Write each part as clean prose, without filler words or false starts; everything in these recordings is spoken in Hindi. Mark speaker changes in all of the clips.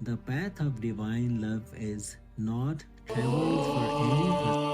Speaker 1: The path of divine love is not traveled for any person.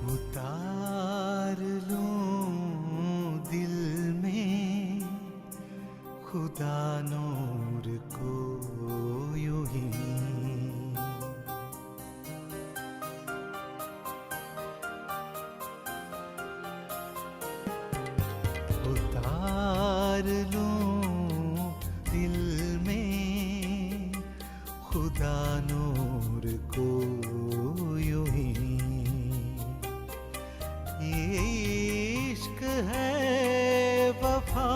Speaker 2: उतार लूं दिल में खुदा नूर को यूं ही, उतार लूं दिल में खुदा नूर को यूं ही। ये इश्क है वफा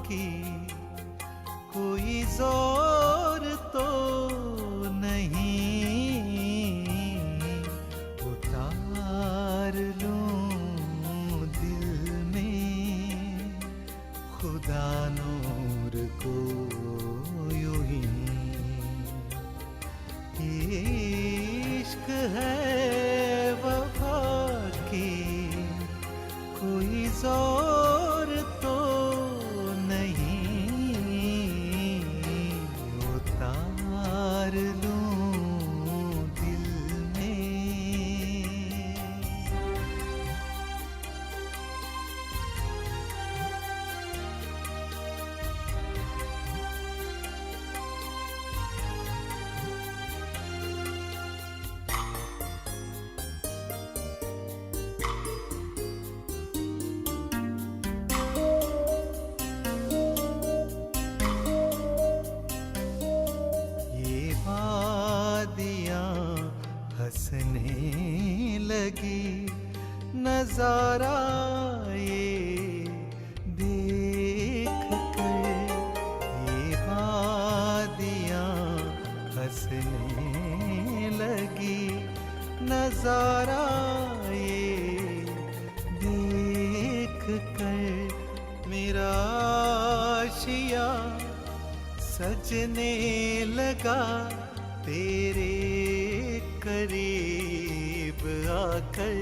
Speaker 2: की कोई जोर तो नहीं, उतार लूं दिल में खुदा नूर को यूं ही। ये इश्क है वफा की कोई जोर तो नहीं, उतार लूं दिल में। वादियाँ हंसने लगी, नजारा ये देख कर। ये वादियाँ हंसने लगी, नजारा ये देख कर। मेरा आशिया सजने लगा तेरे करीब आकर।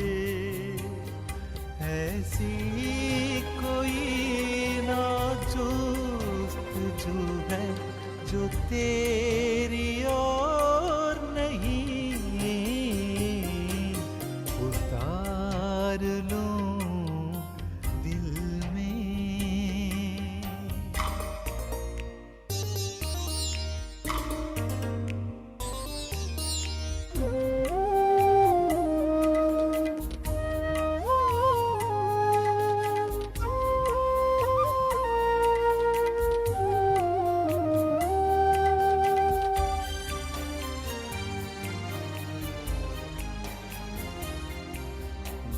Speaker 2: ऐसी कोई नाजुस्तजू है जो तेरी और नहीं, उतार लूं दिल में।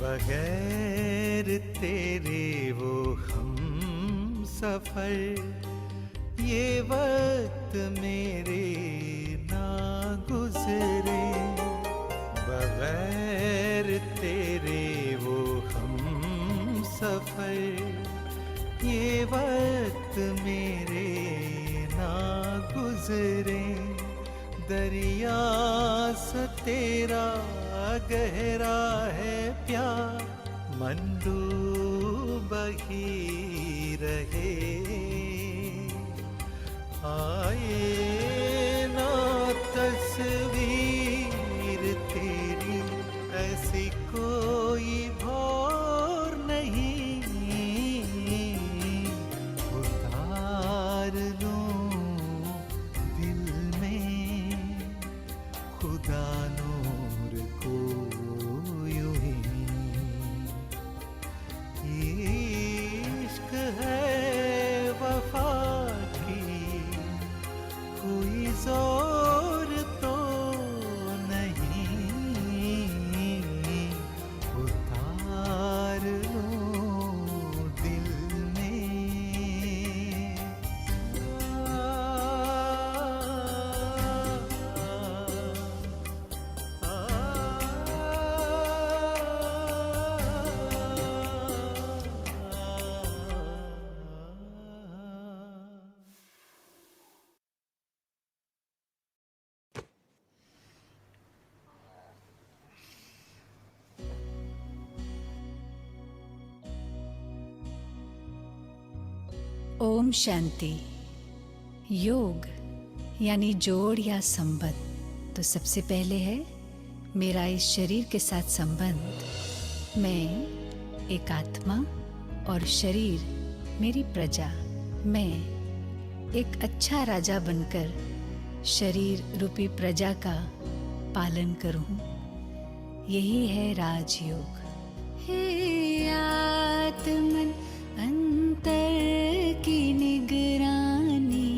Speaker 2: बगैर तेरे वो हम सफर ये वक्त मेरे ना गुजरे। बगैर तेरे वो हम सफर ये वक्त मेरे ना गुजरे, दरिया सा तेरा गहरा है प्यार, मन डूब ही रहे। आए ना तस्वीर तेरी, ऐसी कोई भौर नहीं, उतार लूं दिल में खुदा नूर को यूं ही। इश्क है वफा की कोई जोर तो नहीं, उतार लूं दिल में।
Speaker 3: ओम शांति। योग यानी जोड़ या संबंध, तो सबसे पहले है मेरा इस शरीर के साथ संबंध। मैं एक आत्मा और शरीर मेरी प्रजा। मैं एक अच्छा राजा बनकर शरीर रूपी प्रजा का पालन करूं। यही है राजयोग। हे आत्मन अंतर की निगरानी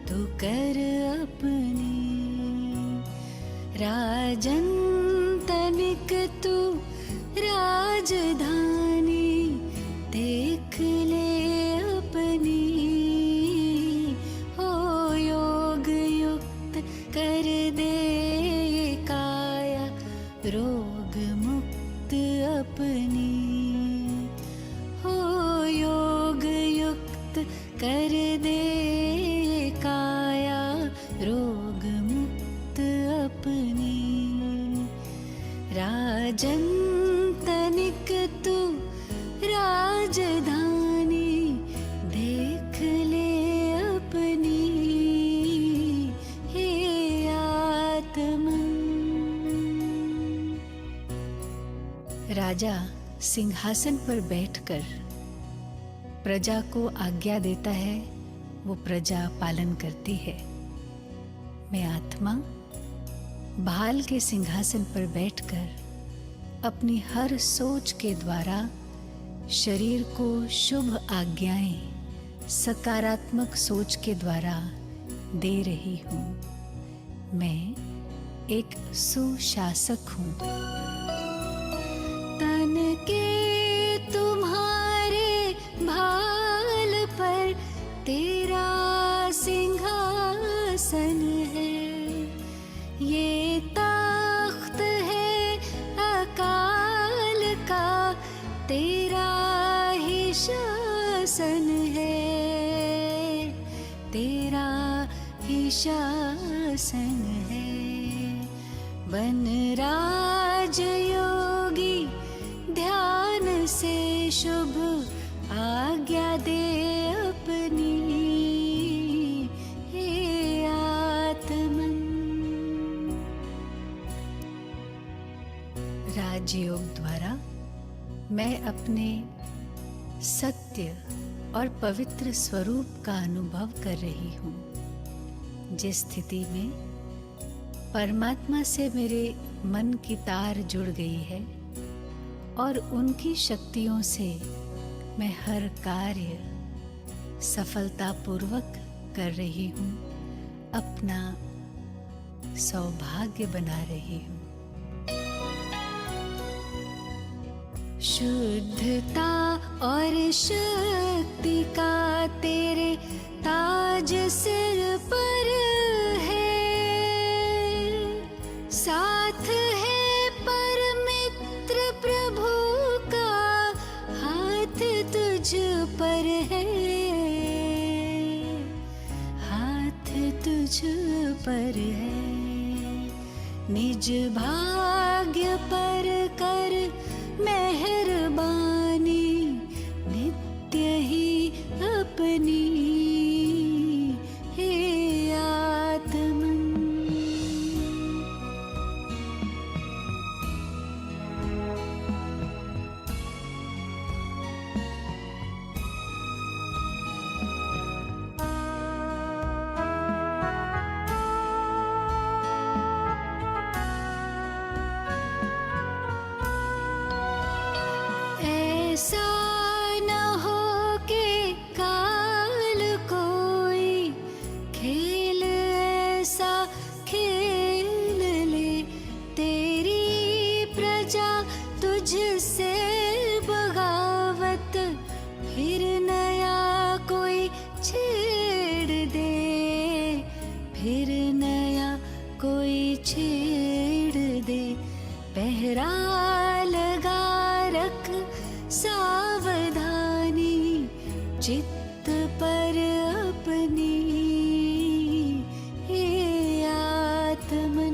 Speaker 3: तू कर अपनी, राजन तनिक तू राजधानी देख ले अपनी। हो योग युक्त कर दे काया रोग मुक्त अपनी। हो योग युक्त कर दे काया रोग मुक्त अपनी। राजन तनिक तू राजधानी देख ले अपनी। हे आत्मन। राजा सिंहासन पर बैठकर प्रजा को आज्ञा देता है, वो प्रजा पालन करती है। मैं आत्मा भाल के सिंहासन पर बैठकर अपनी हर सोच के द्वारा शरीर को शुभ आज्ञाएं सकारात्मक सोच के द्वारा दे रही हूँ। मैं एक सुशासक हूँ। तन के तुम्हारे भाल पर तेरा सिंहासन है, ये तख्त है अकाल का, तेरा ही शासन है, तेरा ही शासन है। बन राज योगी ध्यान से शुभ आज्ञा दे अपनी। हे आत्मन। राजयोग द्वारा मैं अपने सत्य और पवित्र स्वरूप का अनुभव कर रही हूँ, जिस स्थिति में परमात्मा से मेरे मन की तार जुड़ गई है और उनकी शक्तियों से मैं हर कार्य सफलतापूर्वक कर रही हूँ, अपना सौभाग्य बना रही हूँ। शुद्धता और शक्ति का तेरे ताज सिर पर है, साथ है परमित्र प्रभु का हाथ तुझ पर है, हाथ पर है, निज भाग्य पर कर मेहरबानी, नित्य ही अपनी हे आत्मन। ऐसा न हो के काल कोई खेल ऐसा खेल ले, तेरी प्रजा तुझसे बगावत फिर नया कोई छेड़ दे, फिर नया कोई छेड़ दे। पहरा लगा रख सावधानी, चित्त पर अपनी हे आत्मन।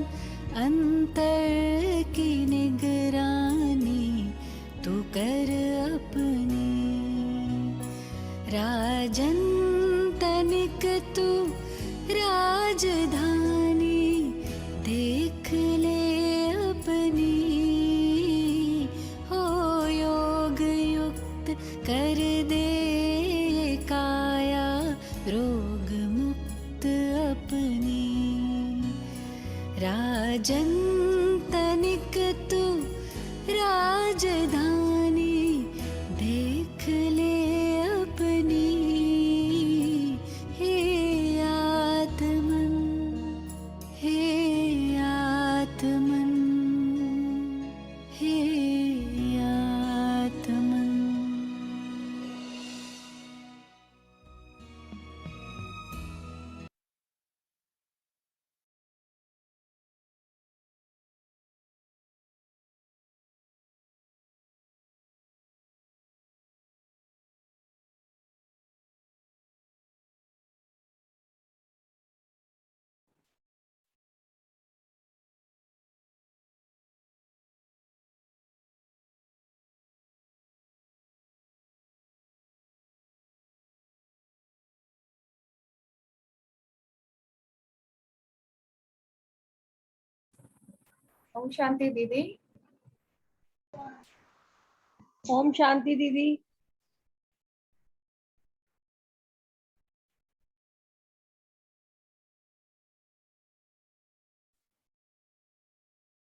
Speaker 3: अंतर की निगरानी तू कर अपनी, राजन तनिक तू राजधानी, देख ले अपनी हो योग युक्त कर दे काया, रोग मुक्त अपनी। राजन तनिक तू राजधानी, देख ले अपनी हे आत्मन, हे आत्मन, हे आत्मन।
Speaker 4: ओम शांति दीदी।
Speaker 5: ओम शांति दीदी।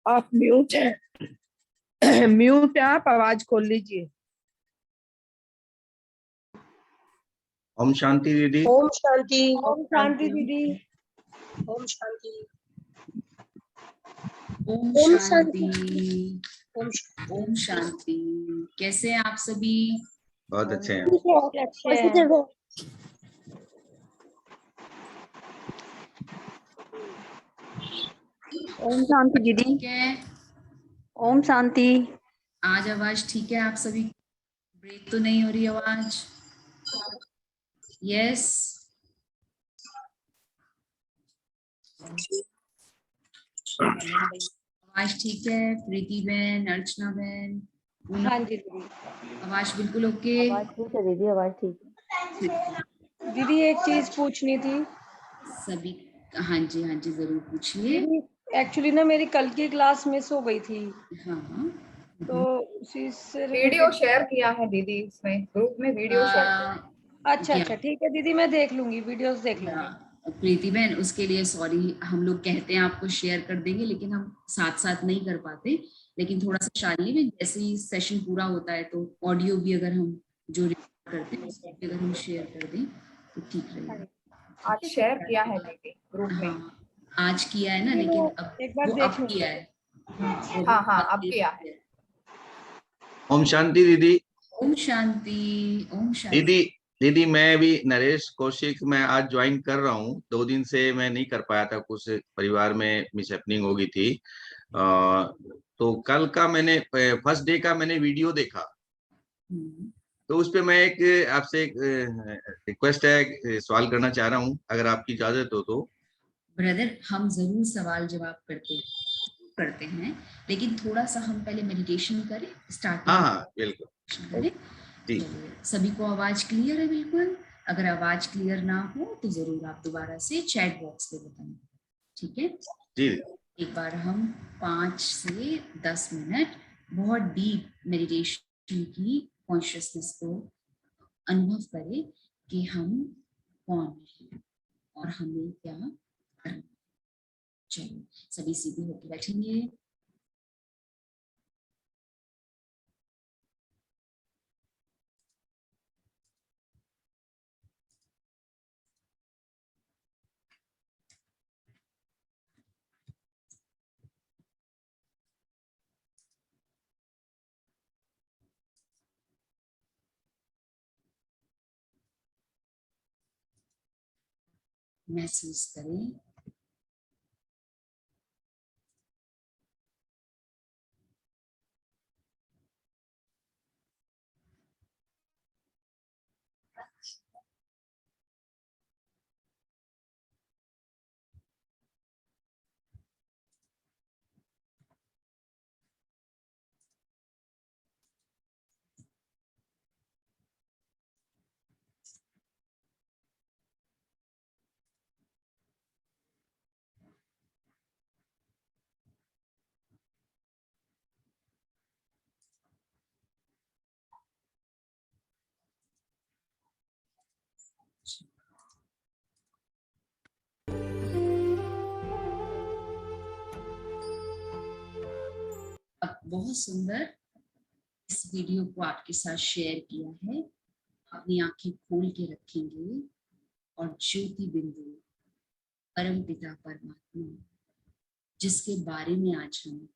Speaker 5: आप म्यूट है, म्यूट है, आप आवाज खोल लीजिए।
Speaker 6: ओम शांति दीदी।
Speaker 5: ओम शांति। ओम शांति दीदी। ओम शांति।
Speaker 7: ओम शांति। ओम शांति। कैसे हैं आप सभी?
Speaker 6: बहुत अच्छे हैं।
Speaker 5: बहुत अच्छे हैं।
Speaker 8: ओम शांति दीदी।
Speaker 7: ठीक है,
Speaker 8: ओम शांति।
Speaker 7: आज आवाज ठीक है आप सभी? ब्रेक तो नहीं हो रही आवाज? यस। आवाज ठीक है? प्रीति बहन, अर्चना बहन,
Speaker 5: हाँ जी दीदी।
Speaker 7: आवाज बिल्कुल ओके?
Speaker 8: आवाज ठीक है दीदी, आवाज ठीक है।
Speaker 5: दीदी एक चीज पूछनी थी
Speaker 7: सभी। हाँ जी, हाँ जी, जरूर पूछिए।
Speaker 5: एक्चुअली ना मेरी कल की क्लास मिस हो गई थी,
Speaker 7: हाँ हाँ।
Speaker 5: तो उसी से
Speaker 4: वीडियो शेयर किया है दीदी, इसमें ग्रुप में वीडियो शेयर।
Speaker 5: अच्छा अच्छा ठीक है दीदी, मैं देख लूंगी, वीडियोस देख लूंगी।
Speaker 7: प्रीति बहन, उसके लिए सॉरी, हम लोग कहते हैं आपको शेयर कर देंगे, लेकिन हम साथ साथ नहीं कर पाते। लेकिन थोड़ा सा शालिनी में जैसे ही सेशन पूरा होता है तो ऑडियो भी अगर हम जो रिकॉर्ड करते हैं उसको भी अगर हम शेयर कर दें तो ठीक रहेगा।
Speaker 4: आज शेयर किया है दीदी ग्रुप में।
Speaker 7: हाँ, आज किया है ना, लेकिन अब
Speaker 5: एक बार
Speaker 7: वो
Speaker 5: देख
Speaker 7: अब
Speaker 5: लूंगी।
Speaker 7: किया है।
Speaker 4: हाँ हाँ, अब किया है।
Speaker 6: ओम शांति दीदी।
Speaker 7: ओम शांति। ओम शांति।
Speaker 6: दीदी दीदी मैं भी नरेश कौशिक मैं आज ज्वाइन कर रहा हूँ। 2 दिन से मैं नहीं कर पाया था, कुछ परिवार में मिसहैपनिंग हो गई थी। तो कल का मैंने फर्स्ट डे का मैंने वीडियो देखा, तो उस पे मैं एक आपसे एक रिक्वेस्ट है, सवाल करना चाह रहा हूँ अगर आपकी इजाजत हो तो।
Speaker 7: ब्रदर, हम जरूर सवाल जवाब करते हैं, लेकिन थोड़ा सा हम पहले मेडिटेशन करें स्टार्टिंग।
Speaker 6: हाँ हाँ बिल्कुल
Speaker 7: करें।
Speaker 6: जी।
Speaker 7: चलिए, सभी को आवाज क्लियर है? बिल्कुल। अगर आवाज क्लियर ना हो तो जरूर आप दोबारा से चैट बॉक्स पे बताएं, ठीक है?
Speaker 6: जी
Speaker 7: एक बार हम 5 से 10 मिनट बहुत डीप मेडिटेशन की कॉन्शियसनेस को अनुभव करें कि हम कौन हैं और हमें क्या करना है। चलिए, सभी सीधे होकर बैठेंगे। महसूस करें अब बहुत सुंदर इस वीडियो को आपके साथ शेयर किया है। अपनी आंखें खोल के रखेंगे और ज्योति बिंदु परम पिता परमात्मा जिसके बारे में आज हम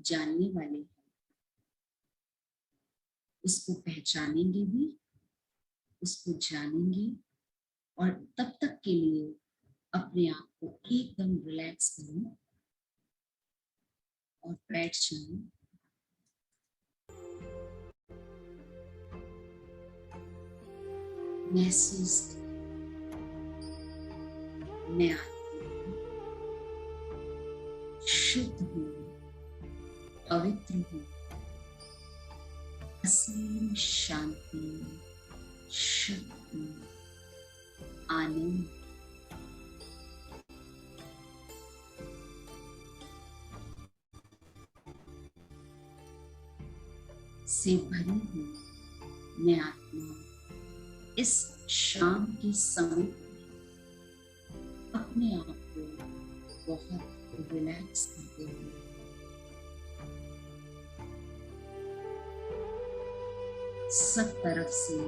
Speaker 7: जानने वाले हैं, उसको पहचानेंगे भी, उसको जानेंगे और तब तक के लिए अपने आप को एकदम रिलैक्स करें और बैठ जाएं। महसूस मैं शुद्ध हूँ, पवित्र हूँ, असीम शांति, शक्ति, आनंद से भरी हूँ। मैं आत्मा इस शाम के समय अपने आप को बहुत रिलैक्स करते हुए सब तरफ से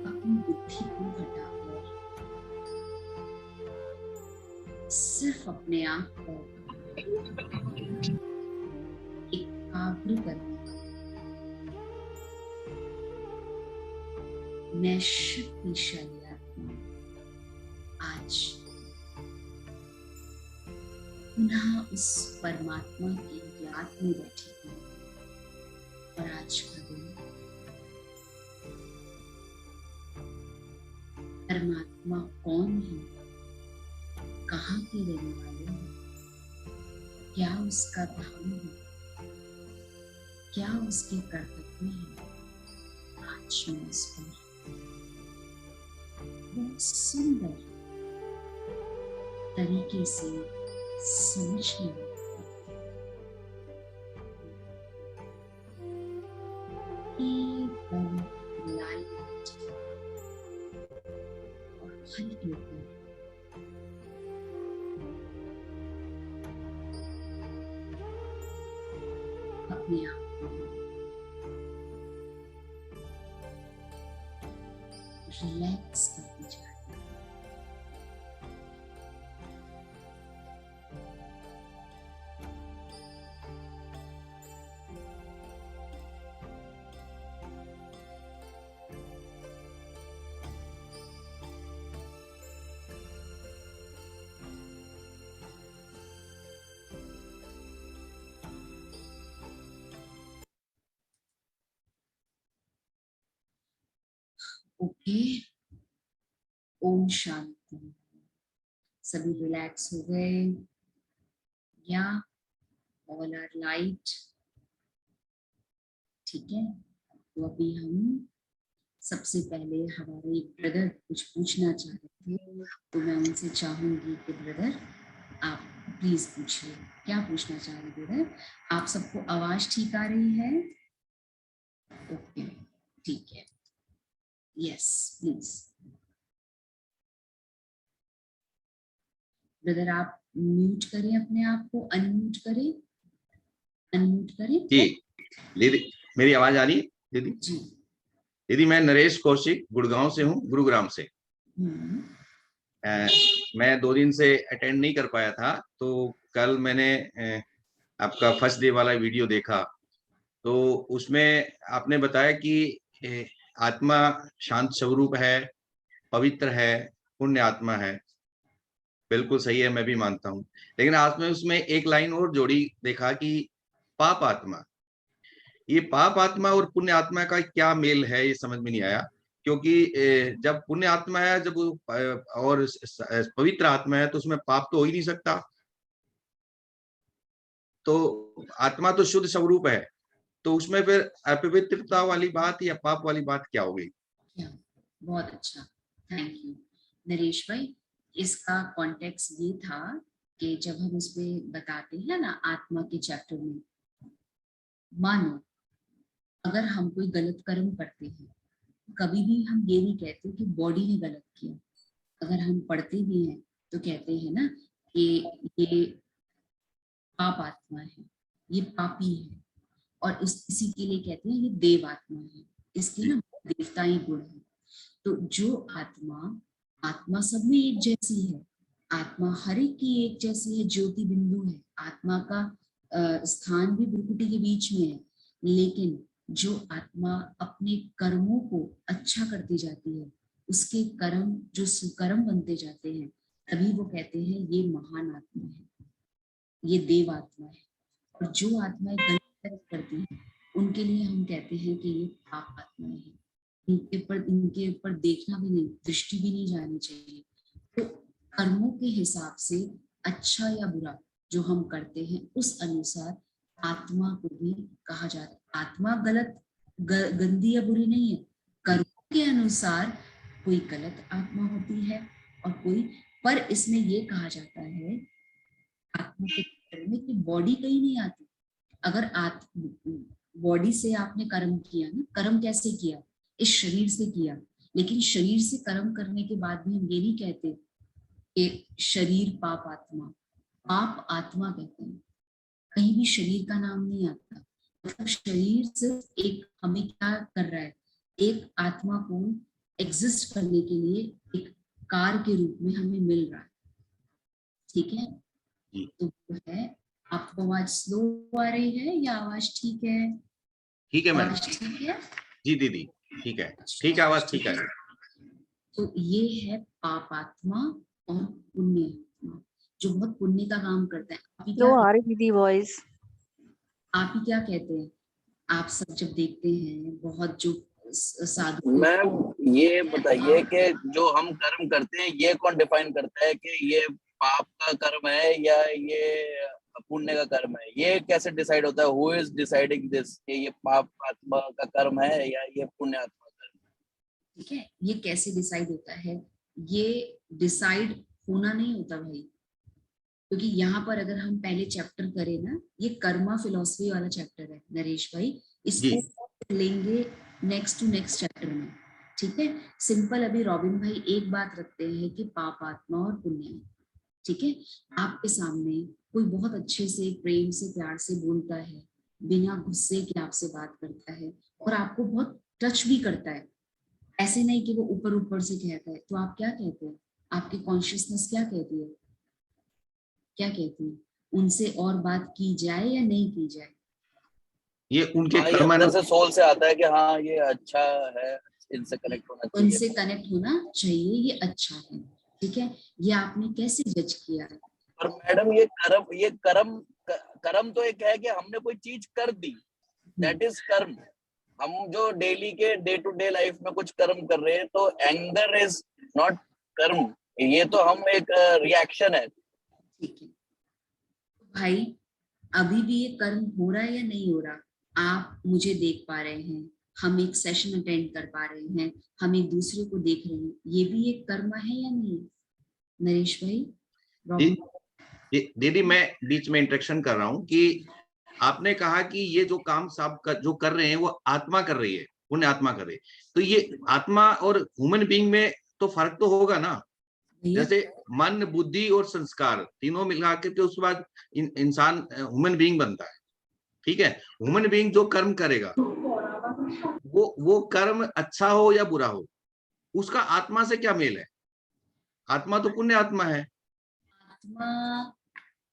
Speaker 7: अपनी बुद्धि को हटाकर सिर्फ अपने आप पर एकाग्र करना। मैं शक्तिशाली आत्मा आज पुनः उस परमात्मा की याद में बैठी हूँ और आज का दिन परमात्मा कौन है, कहाँ के रहने वाले हैं, क्या उसका धाम है, क्या उसके कर्तव्य है, आज मैं इस पर बहुत सुंदर तरीके से समझने लगता एकदम लाइट और हल्के होकर अपने आप को रिलैक्स करते जाए। ओके, ओम शांति। सभी रिलैक्स हो गए या ऑल आर लाइट? ठीक है, तो अभी हम सबसे पहले हमारे एक ब्रदर कुछ पूछना चाह रहे थे, तो मैं उनसे चाहूंगी कि ब्रदर आप प्लीज पूछिए, क्या पूछना चाह रहे ब्रदर? आप सबको आवाज ठीक आ रही है? ओके, ठीक है, यस प्लीज। ब्रदर आप म्यूट करें अपने आप को, अनम्यूट करें, अनम्यूट करें।
Speaker 6: जी दीदी, मेरी आवाज आ रही है दीदी?
Speaker 7: जी
Speaker 6: दीदी, मैं नरेश कौशिक गुड़गांव से हूँ, गुरुग्राम से। मैं 2 दिन से अटेंड नहीं कर पाया था, तो कल मैंने आपका फर्स्ट डे वाला वीडियो देखा, तो उसमें आपने बताया कि आत्मा शांत स्वरूप है, पवित्र है, पुण्य आत्मा है। बिल्कुल सही है, मैं भी मानता हूँ। लेकिन आपने उसमें एक लाइन और जोड़ी, देखा कि पाप आत्मा। ये पाप आत्मा और पुण्य आत्मा का क्या मेल है, ये समझ में नहीं आया। क्योंकि जब पुण्य आत्मा है, जब और पवित्र आत्मा है, तो उसमें पाप तो हो ही नहीं सकता। तो आत्मा तो शुद्ध स्वरूप है, तो उसमें फिर अपवित्रता वाली बात या पाप वाली बात क्या हो गई?
Speaker 7: बहुत अच्छा, थैंक यू नरेश भाई। इसका कॉन्टेक्स्ट ये था कि जब हम उसमें बताते हैं ना आत्मा के चैप्टर में, मानो अगर हम कोई गलत कर्म करते हैं, कभी भी हम ये नहीं कहते कि बॉडी ने गलत किया। अगर हम पढ़ते भी हैं तो कहते हैं ना कि ये पाप आत्मा है, ये पापी है, और इसी के लिए कहते हैं ये देव आत्मा है, इसके ना देवताई गुण है। तो जो आत्मा सब में एक जैसी है, आत्मा हर एक की एक जैसी है, ज्योति बिंदु है, आत्मा का स्थान भी भ्रुकुटी के बीच में है। लेकिन जो आत्मा अपने कर्मों को अच्छा करती जाती है, उसके कर्म जो सुकर्म बनते जाते हैं, तभी वो कहते हैं ये महान आत्मा है, ये देव आत्मा है। और जो आत्माएं गलत कर्म करती हैं, उनके लिए हम कहते हैं कि ये पाप आत्माएं हैं, इनके ऊपर देखना भी नहीं, दृष्टि भी नहीं जानी चाहिए। तो कर्मों के हिसाब से अच्छा या बुरा जो हम करते हैं, उस अनुसार आत्मा को भी कहा जाता है। आत्मा गलत गंदी या बुरी नहीं है, कर्मों के अनुसार कोई गलत आत्मा होती है और कोई, पर इसमें ये कहा जाता है आत्मा के बारे में कि बॉडी कहीं नहीं आती। अगर बॉडी से आपने कर्म किया ना, कर्म कैसे किया? इस शरीर से किया, लेकिन शरीर से कर्म करने के बाद भी हम ये नहीं कहते कि शरीर पाप आत्मा, पाप आत्मा कहते हैं, कहीं भी शरीर का नाम नहीं आता। मतलब शरीर सिर्फ एक हमें क्या कर रहा है, एक आत्मा को एग्जिस्ट करने के लिए एक कार के रूप में हमें मिल रहा है, ठीक है? तो वो है, आपको आवाज स्लो आ रही है या आवाज ठीक है?
Speaker 6: ठीक है मैम,
Speaker 7: ठीक है
Speaker 6: जी दीदी, ठीक है, ठीक है, आवाज ठीक है।
Speaker 7: तो ये है पाप आत्मा और पुण्य आत्मा, जो बहुत पुण्य का काम करता है। आप ही क्या कहते हैं? आप सब जब देखते हैं बहुत जो साधु,
Speaker 9: मैम ये बताइए कि जो हम कर्म करते हैं, ये कौन डिफाइन करता है कि ये पाप का कर्म है या ये पुण्य का कर्म है? ये कैसे डिसाइड होता है? हु इज डिसाइडिंग दिस कि ये पाप आत्मा का कर्म है या ये पुण्य आत्मा का कर्म?
Speaker 7: ठीक है, ये कैसे डिसाइड होता है? ये डिसाइड होना नहीं होता भाई, क्योंकि यहाँ पर अगर हम पहले चैप्टर करें ना, ये कर्मा फिलॉसफी वाला चैप्टर है नरेश भाई, इसको लेंगे नेक्स्ट टू नेक्स्ट चैप्टर में, ठीक है? सिंपल अभी रॉबिन भाई एक बात रखते हैं कि पाप आत्मा और पुण्य, ठीक है? आपके सामने कोई बहुत अच्छे से प्रेम से प्यार से बोलता है, बिना गुस्से के आपसे बात करता है और आपको बहुत टच भी करता है, ऐसे नहीं कि वो ऊपर ऊपर से कहता है, तो आप क्या कहते हैं? आपकी कॉन्शियसनेस क्या कहती है? क्या कहती है? उनसे और बात की जाए या नहीं की जाए?
Speaker 6: ये उनके
Speaker 9: अंदर से सोल से आता है कि हाँ ये अच्छा है, इनसे कनेक्ट होना चाहिए,
Speaker 7: उनसे कनेक्ट होना चाहिए, ये अच्छा है, ठीक है? ये आपने कैसे जज किया?
Speaker 9: पर मैडम ये कर्म तो एक है कि हमने कोई चीज कर दी, दैट इज कर्म। हम जो डेली के डे टू डे लाइफ में कुछ कर्म कर रहे हैं, तो एंगर इज नॉट कर्म, ये तो हम एक रिएक्शन है।
Speaker 7: ठीक है भाई, अभी भी ये कर्म हो रहा है या नहीं हो रहा? आप मुझे देख पा रहे हैं, हम एक सेशन अटेंड कर पा रहे हैं, हम एक दूसरे को देख रहे हैं, ये भी एक कर्म है या नहीं? नरेश भाई,
Speaker 6: दीदी मैं बीच में इंटरेक्शन कर रहा हूँ कि आपने कहा कि ये जो काम सब जो कर रहे हैं वो आत्मा कर रही है, पुण्य आत्मा कर रही है, तो ये आत्मा और ह्यूमन बीइंग में तो फर्क तो होगा ना। जैसे मन, बुद्धि और संस्कार तीनों मिला के तो उसके बाद इंसान ह्यूमन बीइंग बनता है। ठीक है, ह्यूमन बीइंग जो कर्म करेगा वो कर्म अच्छा हो या बुरा हो, उसका आत्मा से क्या मेल है? आत्मा तो पुण्य आत्मा है।
Speaker 7: आत्मा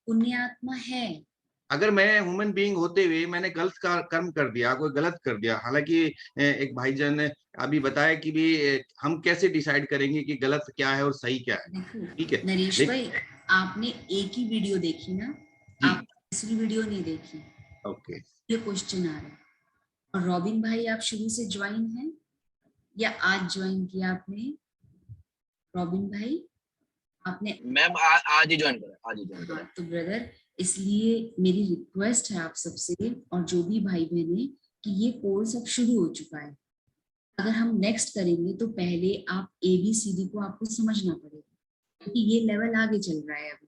Speaker 7: पुण्य आत्मा है।
Speaker 6: अगर मैं ह्यूमन बीइंग होते हुए मैंने गलत कर्म कर दिया, कोई गलत कर दिया, हालांकि एक भाईजान ने अभी बताया कि भी हम कैसे डिसाइड करेंगे कि गलत क्या है और सही क्या है। ठीक है
Speaker 7: नरेश भाई, आपने एक ही वीडियो देखी ना, आप दूसरी वीडियो नहीं देखी।
Speaker 6: ओके,
Speaker 7: ये क्वेश्चन आ रहा है। और रॉबिन भाई, आप शुरू से ज्वाइन हैं या आज ज्वाइन किया आपने? रॉबिन भाई आपने?
Speaker 9: मैम आज ही ज्वाइन करा, आज ही ज्वाइन करा।
Speaker 7: तो ब्रदर, इसलिए मेरी रिक्वेस्ट है आप सबसे और जो भी भाई बहने कि ये कोर्स अब शुरू हो चुका है। अगर हम नेक्स्ट करेंगे तो पहले आप ABCD को आपको समझना पड़ेगा, क्योंकि ये लेवल आगे चल रहा है अभी।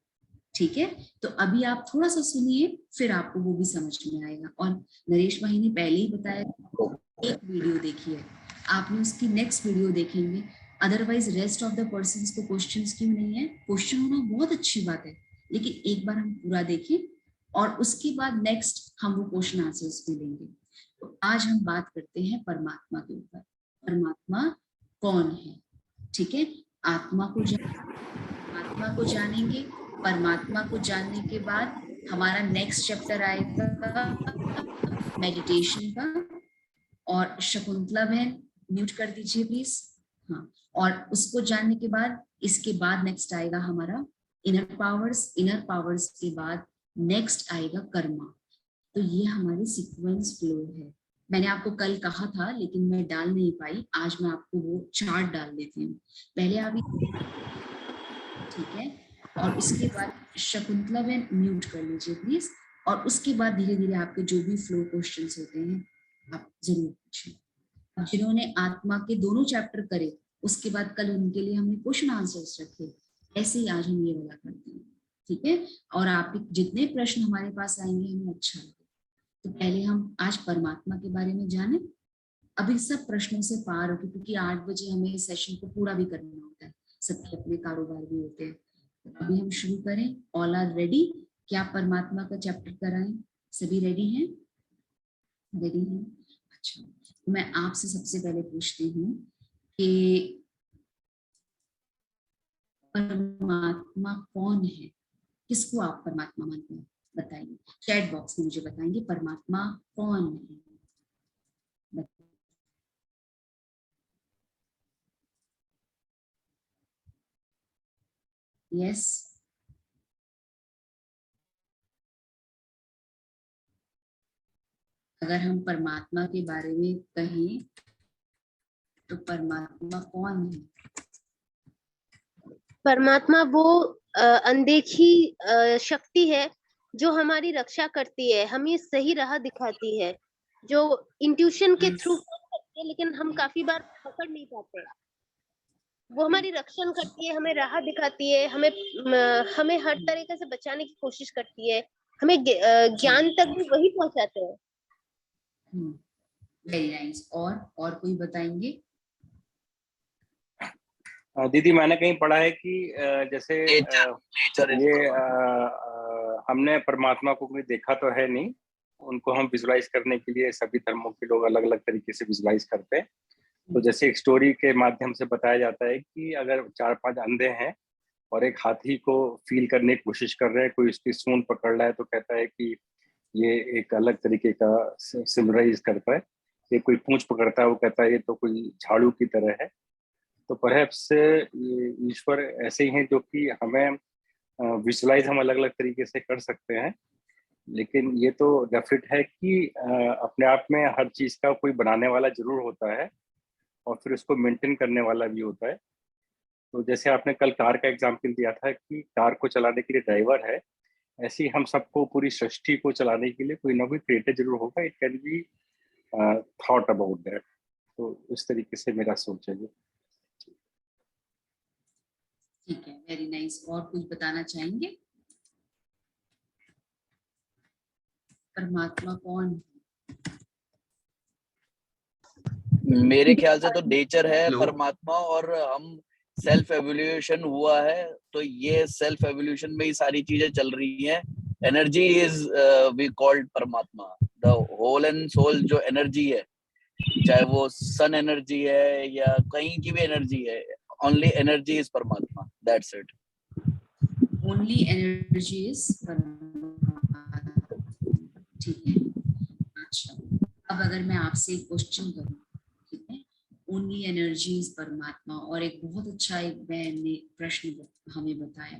Speaker 7: ठीक है, तो अभी आप थोड़ा सा सुनिए, फिर आपको वो भी समझ में आएगा। और नरेश भाई ने पहले ही बताया एक वीडियो देखी है, आपने उसकी नेक्स्ट वीडियो देखेंगे। Otherwise rest of the persons को क्वेश्चंस क्यों नहीं है? क्वेश्चन होना बहुत अच्छी बात है, लेकिन एक बार हम पूरा देखें और उसके बाद नेक्स्ट हम वो क्वेश्चन आंसर्स भी लेंगे। तो आज हम बात करते हैं परमात्मा के ऊपर। परमात्मा कौन है? ठीक है, आत्मा को जानेंगे। परमात्मा को जानने के बाद हमारा नेक्स्ट चैप्टर आएगा मेडिटेशन का। और शकुंतला बहन म्यूट कर दीजिए प्लीज। हाँ, और उसको जानने के बाद इसके बाद नेक्स्ट आएगा हमारा इनर पावर्स के बाद नेक्स्ट आएगा कर्मा। तो ये हमारी सीक्वेंस फ्लो है। मैंने आपको कल कहा था लेकिन मैं डाल नहीं पाई, आज मैं आपको वो चार्ट डाल देती हूँ। पहले आप ठीक है, और उसके बाद शकुंतला बहन म्यूट कर लीजिए प्लीज। और उसके बाद धीरे धीरे आपके जो भी फ्लो क्वेश्चंस होते हैं आप जरूर पूछिए। जिन्होंने आत्मा के दोनों चैप्टर करे उसके बाद कल उनके लिए हमने क्वेश्चन आंसर्स रखे, ऐसे ही आज हम ये वाला करते हैं। ठीक है, और आपके जितने प्रश्न हमारे पास आएंगे हमें अच्छा लगे। तो पहले हम आज परमात्मा के बारे में जाने। अभी सब प्रश्नों से पार हो, क्योंकि 8 बजे हमें सेशन को पूरा भी करना होता है, सबके अपने कारोबार भी होते हैं। तो अभी हम शुरू करें। All are ready? क्या परमात्मा का चैप्टर कराएं? सभी रेडी हैं? रेडी हैं? अच्छा, मैं आपसे सबसे पहले पूछती हूँ कि परमात्मा कौन है? किसको आप परमात्मा मानते हैं? बताइए, चैट बॉक्स में मुझे बताएंगे परमात्मा कौन है। यस, अगर हम परमात्मा के बारे में कहें तो परमात्मा कौन है?
Speaker 8: परमात्मा वो अनदेखी शक्ति है जो हमारी रक्षा करती है, हमें सही राह दिखाती है, जो इंट्यूशन के थ्रू करती है, लेकिन हम काफी बार पकड़ नहीं पाते। वो हमारी रक्षण करती है, हमें राह दिखाती है, हमें हर तरीके से बचाने की कोशिश करती है, हमें ज्ञान तक भी वही पहुंचाते हैं।
Speaker 7: Very nice. और कोई बताएंगे?
Speaker 10: दीदी मैंने कहीं पढ़ा है कि जैसे ये हमने परमात्मा को कोई देखा तो है नहीं, उनको हम विजुलाइज करने के लिए सभी धर्मों के लोग अलग अलग तरीके से विजुलाइज करते हैं। तो जैसे एक स्टोरी के माध्यम से बताया जाता है कि अगर 4-5 अंधे हैं और एक हाथी को फील करने की कोशिश कर रहे हैं, कोई उसकी सूंड पकड़ रहा है तो कहता है कि ये एक अलग तरीके का सिम्बलाइज करता है। ये कोई पूंछ पकड़ता है वो कहता है ये तो कोई झाड़ू की तरह है। तो परहैप्स ईश्वर ऐसे ही हैं जो कि हमें विजुलाइज हम अलग अलग तरीके से कर सकते हैं, लेकिन ये तो डेफिनेट है कि अपने आप में हर चीज का कोई बनाने वाला जरूर होता है और फिर उसको मेंटेन करने वाला भी होता है। तो जैसे आपने कल कार का एग्जाम्पल दिया था कि कार को चलाने के लिए ड्राइवर है, ऐसे ही हम सबको पूरी सृष्टि को चलाने के लिए कोई ना कोई क्रिएटर जरूर होगा. It can be thought about that. तो इस तरीके से मेरा सोच है.
Speaker 7: ठीक है, वेरी नाइस. और कुछ बताना चाहेंगे? परमात्मा कौन है?
Speaker 9: मेरे ख्याल से तो नेचर है परमात्मा, और हम सेल्फ एवोल्यूशन हुआ है, तो ये सेल्फ एवोल्यूशन में ही सारी चीजें चल रही हैं. एनर्जी इज वी कॉल्ड परमात्मा. द होल एंड सोल जो एनर्जी है, चाहे वो सन एनर्जी है या कहीं की भी एनर्जी है, ओनली एनर्जी इज परमात्मा. That's it.
Speaker 7: Only energy is परमात्मा. ठीक है. अच्छा, अब अगर मैं आपसे एक क्वेश्चन करूं, ठीक है, ओनली एनर्जी इज परमात्मा, और एक बहुत अच्छा एक बहन ने प्रश्न हमें बताया.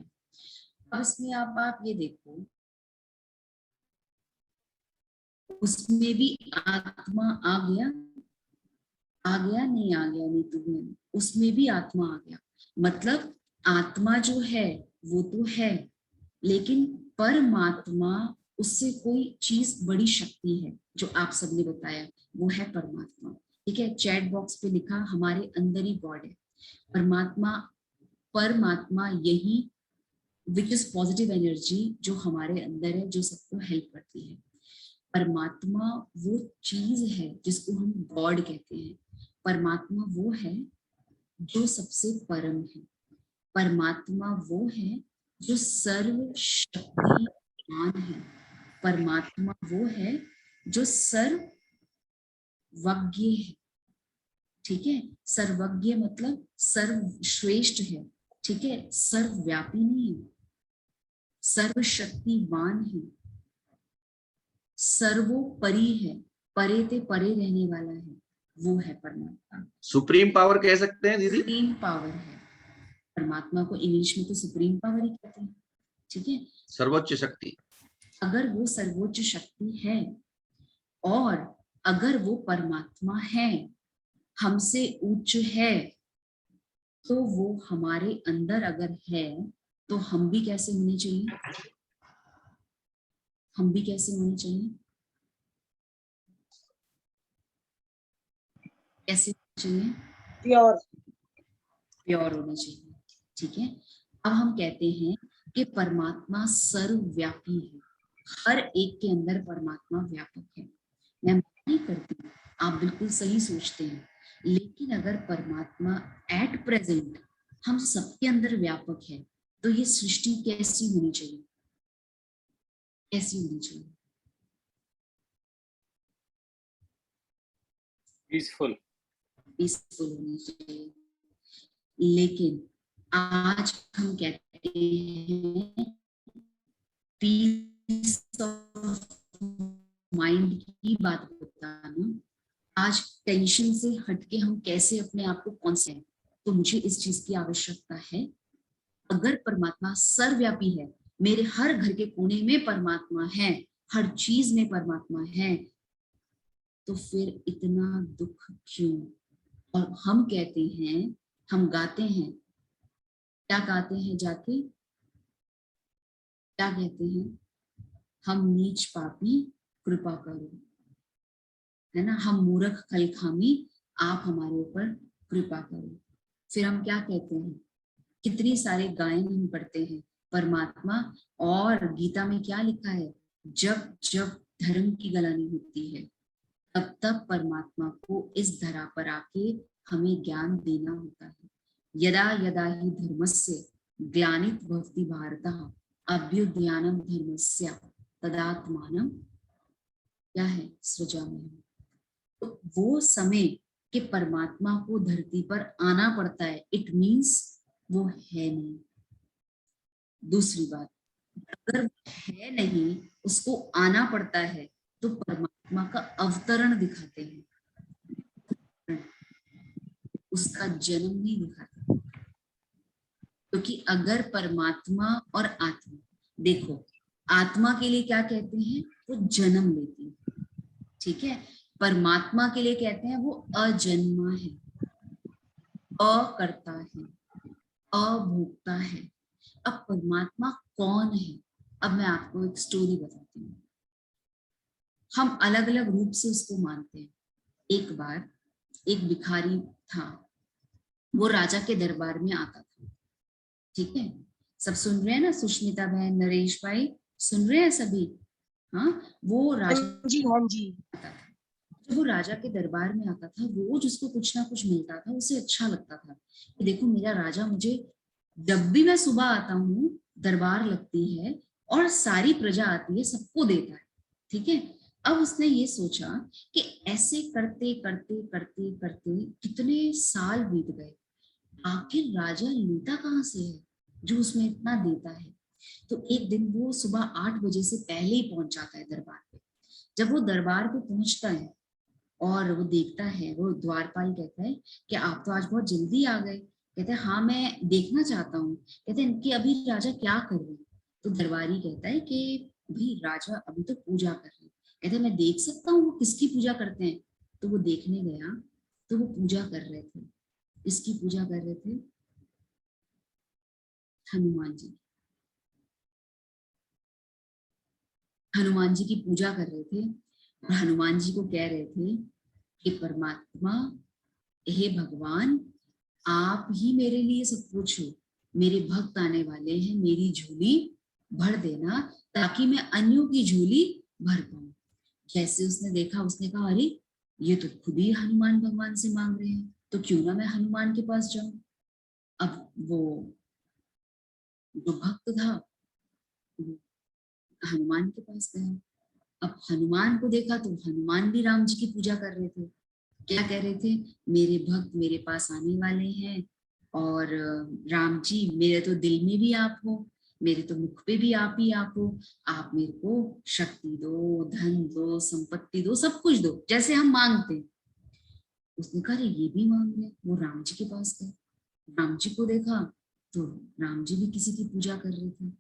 Speaker 7: अब इसमें आप ये देखो, उसमें भी आत्मा आ गया नहीं आ गया, नहीं तो उसमें भी आत्मा आ गया. मतलब आत्मा जो है वो तो है, लेकिन परमात्मा उससे कोई चीज बड़ी शक्ति है जो आप सबने बताया, वो है परमात्मा. ठीक है, चैट बॉक्स पे लिखा हमारे अंदर ही गॉड है. परमात्मा यही विच इज पॉजिटिव एनर्जी जो हमारे अंदर है, जो सबको हेल्प करती है. परमात्मा वो चीज है जिसको हम गॉड कहते हैं. परमात्मा वो है जो सबसे परम है. परमात्मा वो है जो सर्वशक्तिमान है. परमात्मा वो है जो सर्वज्ञ है. ठीक है, सर्वज्ञ मतलब सर्वश्रेष्ठ है. ठीक है, सर्वव्यापी नहीं है, सर्वशक्तिमान है, सर्वोपरि है, परे ते परे रहने वाला है, वो है परमात्मा.
Speaker 6: सुप्रीम पावर कह सकते हैं दीदी.
Speaker 7: सुप्रीम पावर है परमात्मा को. इंग्लिश में तो सुप्रीम पावर ही कहते हैं. ठीक है,
Speaker 6: सर्वोच्च शक्ति.
Speaker 7: अगर वो सर्वोच्च शक्ति है और अगर वो परमात्मा है, हमसे उच्च है, तो वो हमारे अंदर अगर है तो हम भी कैसे होने चाहिए? हम भी कैसे होने चाहिए? कैसे होने चाहिए? प्योर होने चाहिए. ठीक है, अब हम कहते हैं कि परमात्मा सर्वव्यापी है. हर एक के अंदर परमात्मा व्यापक है. मैं नहीं करती, आप बिल्कुल सही सोचते हैं, लेकिन अगर परमात्मा एट प्रेजेंट हम सबके अंदर व्यापक है, तो ये सृष्टि कैसी होनी चाहिए? कैसी होनी चाहिए?
Speaker 10: पीसफुल
Speaker 7: होनी चाहिए. लेकिन आज हम कहते हैं पीस ऑफ माइंड की बात बताना. आज टेंशन से हटके हम कैसे अपने आप को कॉन्सेंट्रेट, तो मुझे इस चीज की आवश्यकता है. अगर परमात्मा सर्वव्यापी है, मेरे हर घर के कोने में परमात्मा है, हर चीज में परमात्मा है, तो फिर इतना दुख क्यों? और हम कहते हैं, हम गाते हैं, क्या गाते हैं जाके? क्या कहते हैं? हम नीच पापी कृपा करो, है ना. हम मूर्ख खलखामी आप हमारे ऊपर कृपा करो. फिर हम क्या कहते हैं? कितनी सारे गायन हम पढ़ते हैं परमात्मा, और गीता में क्या लिखा है? जब जब धर्म की गलानी होती है, तब तब परमात्मा को इस धरा पर आके हमें ज्ञान देना होता है. यदा यदा ही धर्मस्य ग्लानित भवति भारतः अभ्युदयानं धर्मस्य तदात्मानं क्या है सृजाम्यहम्. तो वो समय कि परमात्मा को धरती पर आना पड़ता है, इट मीन्स वो है नहीं. दूसरी बात, अगर है नहीं, उसको आना पड़ता है, तो परमात्मा का अवतरण दिखाते हैं, उसका जन्म नहीं दिखाते. क्योंकि अगर परमात्मा और आत्मा, देखो आत्मा के लिए क्या कहते हैं? वो जन्म लेती है. ठीक है, परमात्मा के लिए कहते हैं वो अजन्मा है, अकर्ता है, अभोक्ता है। अब परमात्मा कौन है? अब मैं आपको एक स्टोरी बताती हूँ। हम अलग अलग रूप से उसको मानते हैं। एक बार एक भिखारी था, वो राजा के दरबार में आता था। ठीक है, सब सुन रहे हैं ना? सुष्मिता बहन, नरेश भाई, सुन रहे हैं सभी? हाँ, वो राजा जी, हाँ जी, आता था। जब वो राजा के दरबार में आता था, रोज उसको कुछ ना कुछ मिलता था, उसे अच्छा लगता था कि देखो मेरा राजा मुझे, जब भी मैं सुबह आता हूँ दरबार लगती है और सारी प्रजा आती है, सबको देता है। ठीक है, अब उसने ये सोचा कि ऐसे करते करते करते करते कितने साल बीत गए, आखिर राजा लेता कहाँ से है जो उसमें इतना देता है। तो एक दिन वो सुबह 8 बजे से पहले ही पहुंच जाता है दरबार पे। जब वो दरबार पे पहुंचता है और वो देखता है, वो द्वारपाल कहता है कि आप तो आज बहुत जल्दी आ गए। कहते हैं हाँ, मैं देखना चाहता हूँ। कहते हैं कि अभी राजा क्या कर रहे हैं? तो दरबारी कहता है कि भाई राजा अभी तो पूजा कर रहे हैं। कहते हैं मैं देख सकता हूँ वो किसकी पूजा करते हैं? तो वो देखने गया तो वो पूजा कर रहे थे। इसकी पूजा कर रहे थे? हनुमान जी। हनुमान जी की पूजा कर रहे थे और हनुमान जी को कह रहे थे कि परमात्मा, हे भगवान, आप ही मेरे लिए सब कुछ हो। मेरे भक्त आने वाले हैं, मेरी झोली भर देना ताकि मैं अन्यों की झोली भर पाऊं। जैसे उसने देखा, उसने कहा अरे ये तो खुद ही हनुमान भगवान से मांग रहे हैं, तो क्यों ना मैं हनुमान के पास जाऊं। अब वो जो भक्त था वो हनुमान के पास गया। अब हनुमान को देखा तो हनुमान भी राम जी की पूजा कर रहे थे। क्या कह रहे थे? मेरे भक्त मेरे पास आने वाले हैं और राम जी मेरे तो दिल में भी आप हो, मेरे तो मुख पे भी आप ही आप हो। आप मेरे को शक्ति दो, धन दो, संपत्ति दो, सब कुछ दो जैसे हम मांगते हैं। उसने कहा ये भी मांग रहे। वो राम जी के पास गए, राम जी को देखा तो राम जी भी किसी की पूजा कर रहे थे।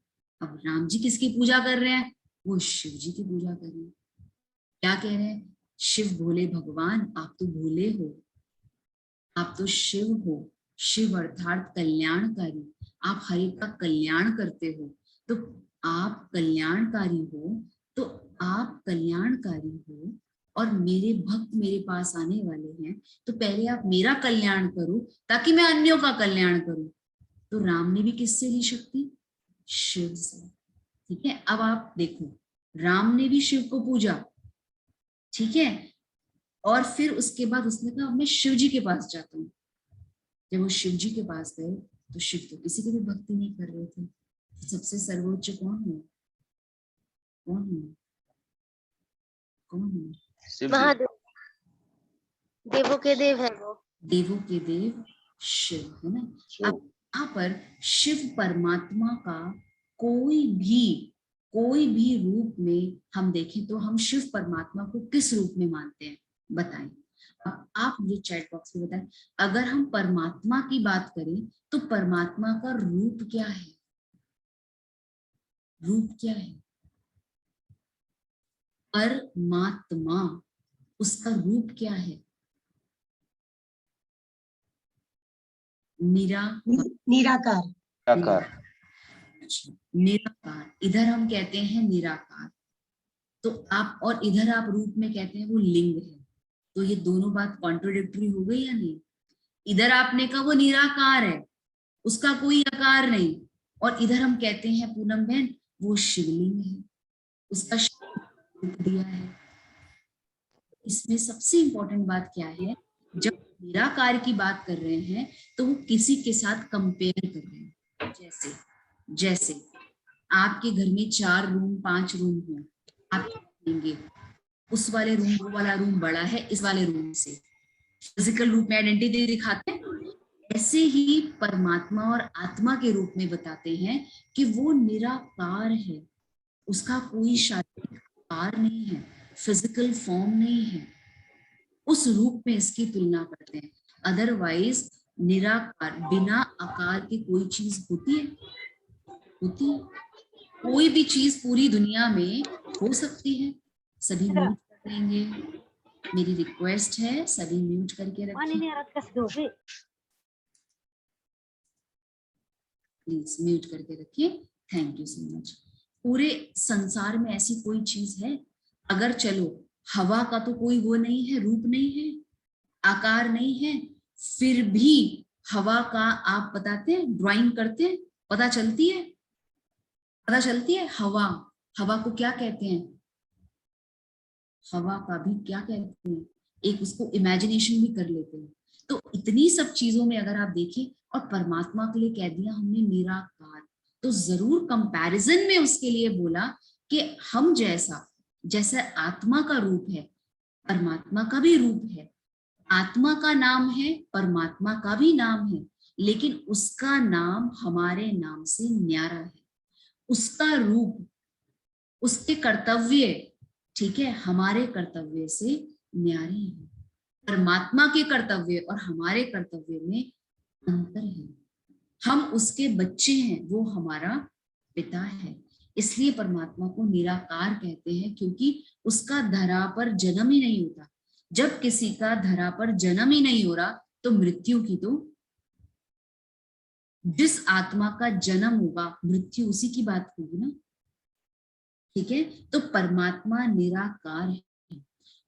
Speaker 7: अब राम जी किसकी पूजा कर रहे हैं? वो शिव जी की पूजा कर रहे हैं। क्या कह रहे हैं? शिव भोले भगवान, आप तो भोले हो, आप तो शिव हो। शिव अर्थात कल्याणकारी, आप हर एक का कल्याण करते हो। तो आप कल्याणकारी हो, तो आप कल्याणकारी हो और मेरे भक्त मेरे पास आने वाले हैं, तो पहले आप मेरा कल्याण करो ताकि मैं अन्यों का कल्याण करूं। तो राम ने भी किससे ली शक्ति? शिव से। ठीक है, अब आप देखो, राम ने भी शिव को पूजा। ठीक है, और फिर उसके बाद उसने कहा मैं शिव जी के पास जाता हूँ। जब वो शिव जी के पास गए तो शिव तो किसी की भी भक्ति नहीं कर रहे थे। सबसे सर्वोच्च कौन है? कौन है? कौन है?
Speaker 8: महादेव, देवों के देव है वो।
Speaker 7: देवों के देव शिव है ना। अब यहाँ पर शिव परमात्मा का कोई भी रूप में हम देखें तो हम शिव परमात्मा को किस रूप में मानते हैं? बताएं। अब आप मुझे चैट बॉक्स में बताएं, अगर हम परमात्मा की बात करें तो परमात्मा का रूप क्या है? रूप क्या है? परमात्मा, उसका रूप क्या है?
Speaker 11: निराकार।
Speaker 7: निराकार। इधर हम कहते हैं निराकार, तो आप, और इधर आप रूप में कहते हैं वो लिंग है। तो ये दोनों बात कॉन्ट्रोडिक्टरी हो गई या नहीं? इधर आपने कहा वो निराकार है, उसका कोई आकार नहीं, और इधर हम कहते हैं पूनम बहन वो शिवलिंग है, उसका रूप दिया है। इसमें सबसे इंपॉर्टेंट बात क्या है? जब निराकार की बात कर रहे हैं तो वो किसी के साथ कंपेयर कर रहे हैं। जैसे आपके घर में 4 रूम 5 रूम हो, आप कहेंगे उस वाले रूम, वो वाला रूम बड़ा है इस वाले रूम से, फिजिकल रूप में आइडेंटिटी दिखाते हैं। ऐसे ही परमात्मा और आत्मा के रूप में बताते हैं कि वो निराकार है, उसका कोई शारीरिक आकार नहीं है, फिजिकल फॉर्म नहीं है, उस रूप में इसकी तुलना करते हैं। अदरवाइज निराकार, बिना आकार की कोई चीज होती है? होती है? कोई भी चीज पूरी दुनिया में हो सकती है। सभी म्यूट कर देंगे, मेरी रिक्वेस्ट है, सभी म्यूट करके रखें। प्लीज म्यूट करके रखिए। Thank you so much. पूरे संसार में ऐसी कोई चीज है, अगर चलो हवा का तो कोई वो नहीं है, रूप नहीं है, आकार नहीं है, फिर भी हवा का आप बताते हैं, ड्राइंग करते हैं, पता चलती है, पता चलती है हवा, हवा को क्या कहते हैं, हवा का भी क्या कहते हैं, एक उसको इमेजिनेशन भी कर लेते हैं। तो इतनी सब चीजों में अगर आप देखें, और परमात्मा के लिए कह दिया हमने निराकार, तो जरूर कंपैरिजन में उसके लिए बोला कि हम जैसा, जैसे आत्मा का रूप है, परमात्मा का भी रूप है, आत्मा का नाम है, परमात्मा का भी नाम है, लेकिन उसका नाम हमारे नाम से न्यारा है, उसका रूप, उसके कर्तव्य, ठीक है, हमारे कर्तव्य से न्यारे हैं। परमात्मा के कर्तव्य और हमारे कर्तव्य में अंतर है। हम उसके बच्चे हैं, वो हमारा पिता है। इसलिए परमात्मा को निराकार कहते हैं, क्योंकि उसका धरा पर जन्म ही नहीं होता। जब किसी का धरा पर जन्म ही नहीं हो रहा, तो मृत्यु की तो, जिस आत्मा का जन्म होगा मृत्यु उसी की बात होगी ना, ठीक है। तो परमात्मा निराकार है।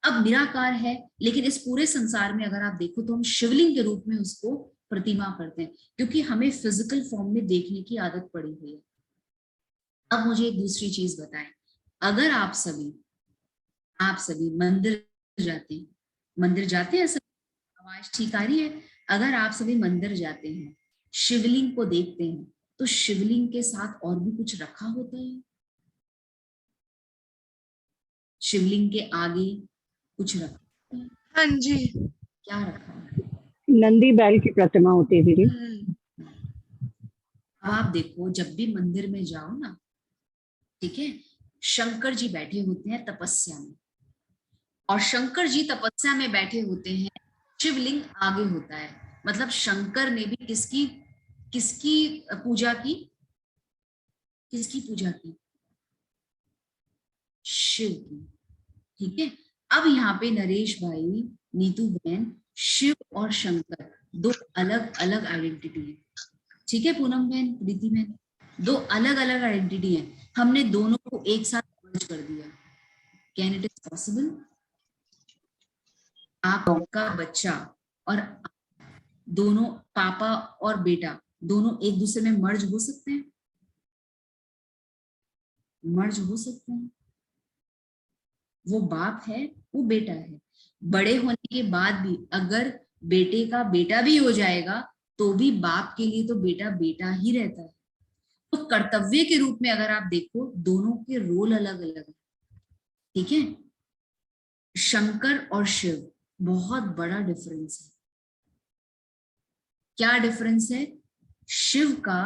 Speaker 7: अब निराकार है, लेकिन इस पूरे संसार में अगर आप देखो तो हम शिवलिंग के रूप में उसको प्रतिमा करते हैं, क्योंकि हमें फिजिकल फॉर्म में देखने की आदत पड़ी हुई है। अब मुझे एक दूसरी चीज बताएं, अगर आप सभी मंदिर जाते हैं, मंदिर जाते हैं सब, आवाज ठीक आ रही है? अगर आप सभी मंदिर जाते हैं, शिवलिंग को देखते हैं, तो शिवलिंग के साथ और भी कुछ रखा होता है? शिवलिंग के आगे कुछ रखा है?
Speaker 5: हाँ जी,
Speaker 7: क्या रखा है?
Speaker 11: नंदी बैल की प्रतिमा होती है दीदी।
Speaker 7: अब आप देखो, जब भी मंदिर में जाओ ना, ठीक है, शंकर जी बैठे होते हैं तपस्या में, और शंकर जी तपस्या में बैठे होते हैं, शिवलिंग आगे होता है। मतलब शंकर ने भी किसकी पूजा की? किसकी पूजा की? शिव की, ठीक है। अब यहाँ पे नरेश भाई, नीतू बहन, शिव और शंकर दो अलग अलग आइडेंटिटी है, ठीक है। पूनम बहन, प्रीति बहन, दो अलग अलग आइडेंटिटी है, हमने दोनों को एक साथ मर्ज कर दिया। Can it is possible? आपका बच्चा और दोनों, पापा और बेटा, दोनों एक दूसरे में मर्ज हो सकते हैं? मर्ज हो सकते हैं। वो बाप है, वो बेटा है। बड़े होने के बाद भी अगर बेटे का बेटा भी हो जाएगा, तो भी बाप के लिए तो बेटा बेटा ही रहता है। तो कर्तव्य के रूप में अगर आप देखो, दोनों के रोल अलग अलग है, ठीक है। शंकर और शिव, बहुत बड़ा डिफरेंस है। क्या डिफरेंस है? शिव का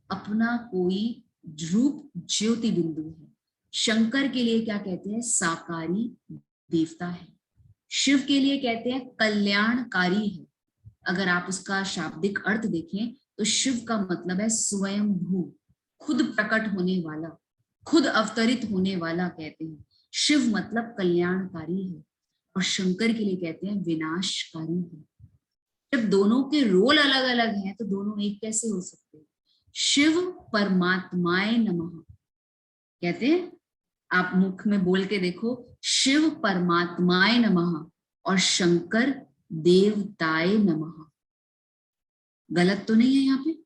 Speaker 7: अपना कोई रूप ज्योति बिंदु है। शंकर के लिए क्या कहते हैं? साकारी देवता है। शिव के लिए कहते हैं कल्याणकारी है। अगर आप उसका शाब्दिक अर्थ देखें तो शिव का मतलब है स्वयंभू, खुद प्रकट होने वाला, खुद अवतरित होने वाला कहते हैं। शिव मतलब कल्याणकारी है, और शंकर के लिए कहते हैं विनाशकारी है। जब दोनों के रोल अलग अलग हैं, तो दोनों एक कैसे हो सकते हैं? शिव परमात्माय नमः कहते हैं, आप मुख में बोल के देखो, शिव परमात्माय नमः और शंकर देवताय नमः। गलत तो नहीं है? यहाँ पे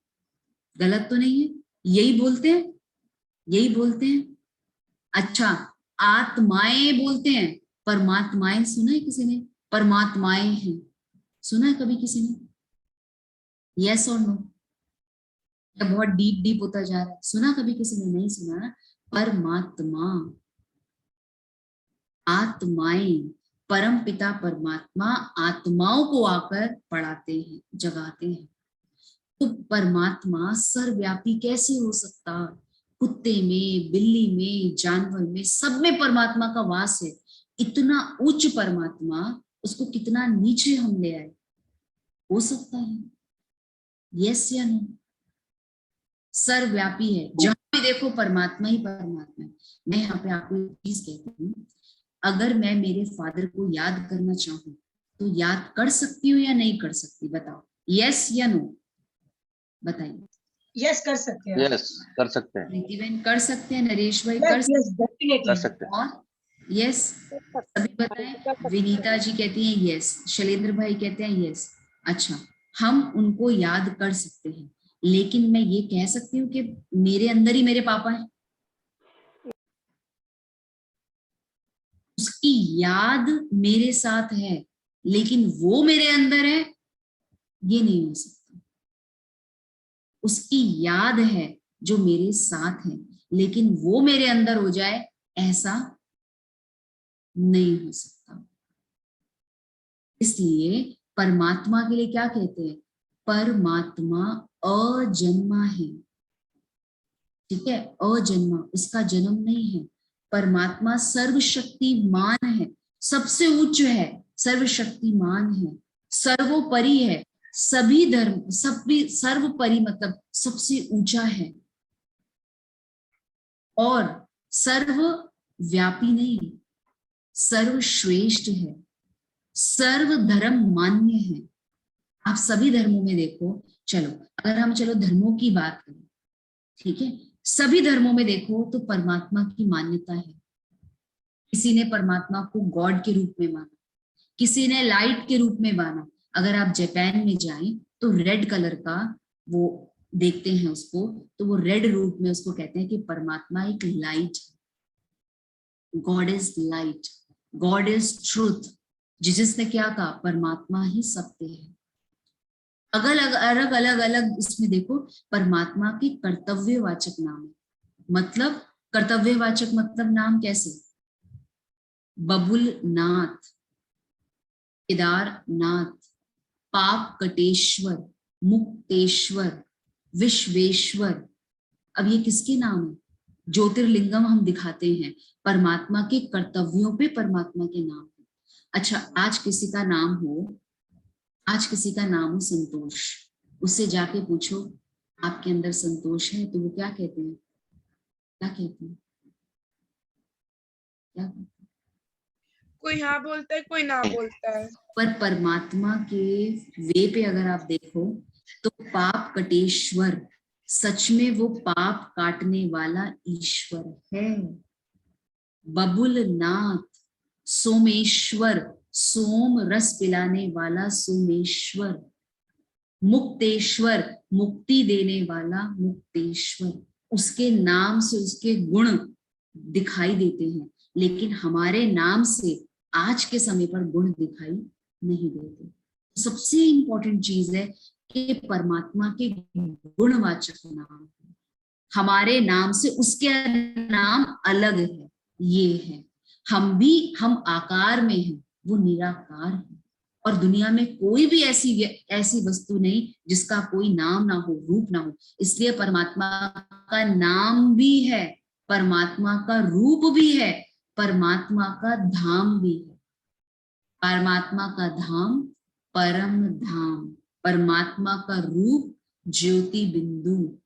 Speaker 7: गलत तो नहीं है? यही बोलते हैं, यही बोलते हैं। अच्छा, आत्माएं बोलते हैं, परमात्माएं सुना है किसी ने? परमात्माएं हैं, सुना है कभी किसी ने? यस और नो? या बहुत डीप डीप होता जा रहा है? सुना कभी किसी ने? नहीं सुना ना? परमात्मा, आत्माएं, परम पिता परमात्मा आत्माओं को आकर पढ़ाते हैं, जगाते हैं। तो परमात्मा सर्वव्यापी कैसे हो सकता? कुत्ते में, बिल्ली में, जानवर में, सब में परमात्मा का वास है। इतना उच्च परमात्मा, उसको कितना नीचे हम ले आए? हो सकता है? यस या नो? सर्वव्यापी है, जहां भी देखो परमात्मा ही परमात्मा है। मैं यहाँ पे आपको एक चीज कहती हूँ, अगर मैं मेरे फादर को याद करना चाहूँ तो याद कर सकती हूँ या नहीं कर सकती? बताओ, यस या नो? बताइए।
Speaker 12: यस कर सकते हैं।
Speaker 9: यस कर सकते हैं।
Speaker 7: प्रीति बहन कर सकते हैं, नरेश भाई
Speaker 12: यस यस डेफिनेटली
Speaker 9: कर सकते हैं।
Speaker 7: और यस सभी बताएं। विनीता जी कहती हैं यस, शैलेंद्र भाई कहते हैं यस। अच्छा, हम उनको याद कर सकते हैं, लेकिन मैं ये कह सकती हूँ कि मेरे अंदर ही मेरे पापा हैं, उसकी याद मेरे साथ है लेकिन वो मेरे अंदर है, ये नहीं हो सकता। उसकी याद है जो मेरे साथ है लेकिन वो मेरे अंदर हो जाए, ऐसा नहीं हो सकता। इसलिए परमात्मा के लिए क्या कहते हैं? परमात्मा अजन्मा है, ठीक है, अजन्मा, उसका जन्म नहीं है। परमात्मा सर्वशक्तिमान है, सबसे उच्च है, सर्वशक्तिमान है, सर्वोपरि है, सभी धर्म सभी सर्वोपरि मतलब सबसे ऊंचा है, और सर्वव्यापी नहीं, सर्वश्रेष्ठ है, सर्वधर्म मान्य है। आप सभी धर्मों में देखो, चलो अगर हम धर्मों की बात करें, ठीक है, सभी धर्मों में देखो तो परमात्मा की मान्यता है। किसी ने परमात्मा को गॉड के रूप में माना, किसी ने लाइट के रूप में माना। अगर आप जापान में जाएं तो रेड कलर का वो देखते हैं उसको, तो वो रेड रूप में उसको कहते हैं कि परमात्मा एक लाइट है, God is light, God is truth. Jesus ने क्या कहा? परमात्मा ही सत्य है। अलग अलग इसमें देखो, परमात्मा के कर्तव्यवाचक नाम है। मतलब कर्तव्यवाचक मतलब नाम कैसे? बबुलनाथ, केदारनाथ, पाप कटेश्वर, मुक्तेश्वर, विश्वेश्वर। अब ये किसके नाम है? ज्योतिर्लिंगम हम दिखाते हैं, परमात्मा के कर्तव्यों पे परमात्मा के नाम है। अच्छा, आज किसी का नाम हो संतोष, उससे जाके पूछो आपके अंदर संतोष है, तो वो क्या कहते हैं?
Speaker 5: कोई हाँ बोलता है, कोई ना बोलता है।
Speaker 7: पर परमात्मा के वे पे अगर आप देखो तो पाप कटेश्वर, सच में वो पाप काटने वाला ईश्वर है। बबुलनाथ, सोमेश्वर, सोम रस पिलाने वाला सोमेश्वर। मुक्तेश्वर, मुक्ति देने वाला मुक्तेश्वर। उसके नाम से उसके गुण दिखाई देते हैं, लेकिन हमारे नाम से आज के समय पर गुण दिखाई नहीं देते। सबसे इंपॉर्टेंट चीज है कि परमात्मा के गुणवाचक नाम, हमारे नाम से उसके नाम अलग है। ये है, हम आकार में हैं, वो निराकार है। और दुनिया में कोई भी ऐसी वस्तु नहीं जिसका कोई नाम ना हो, रूप ना हो। इसलिए परमात्मा का नाम भी है, परमात्मा का रूप भी है, परमात्मा का धाम भी है। परमात्मा का धाम परम धाम, परमात्मा का रूप ज्योति बिंदु,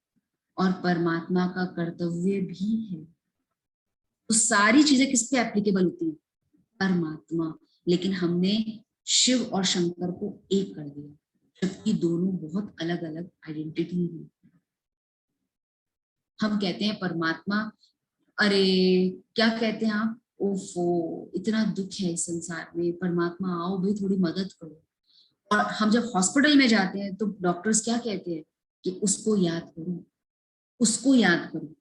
Speaker 7: और परमात्मा का कर्तव्य भी है। तो सारी चीजें किस पे एप्लीकेबल होती हैं? परमात्मा। लेकिन हमने शिव और शंकर को एक कर दिया, जबकि दोनों बहुत अलग अलग आइडेंटिटी है। हम कहते हैं परमात्मा, अरे क्या कहते हैं आप, ओफो इतना दुख है इस संसार में, परमात्मा आओ भाई थोड़ी मदद करो। और हम जब हॉस्पिटल में जाते हैं तो डॉक्टर्स क्या कहते हैं कि उसको याद करो, उसको याद करो।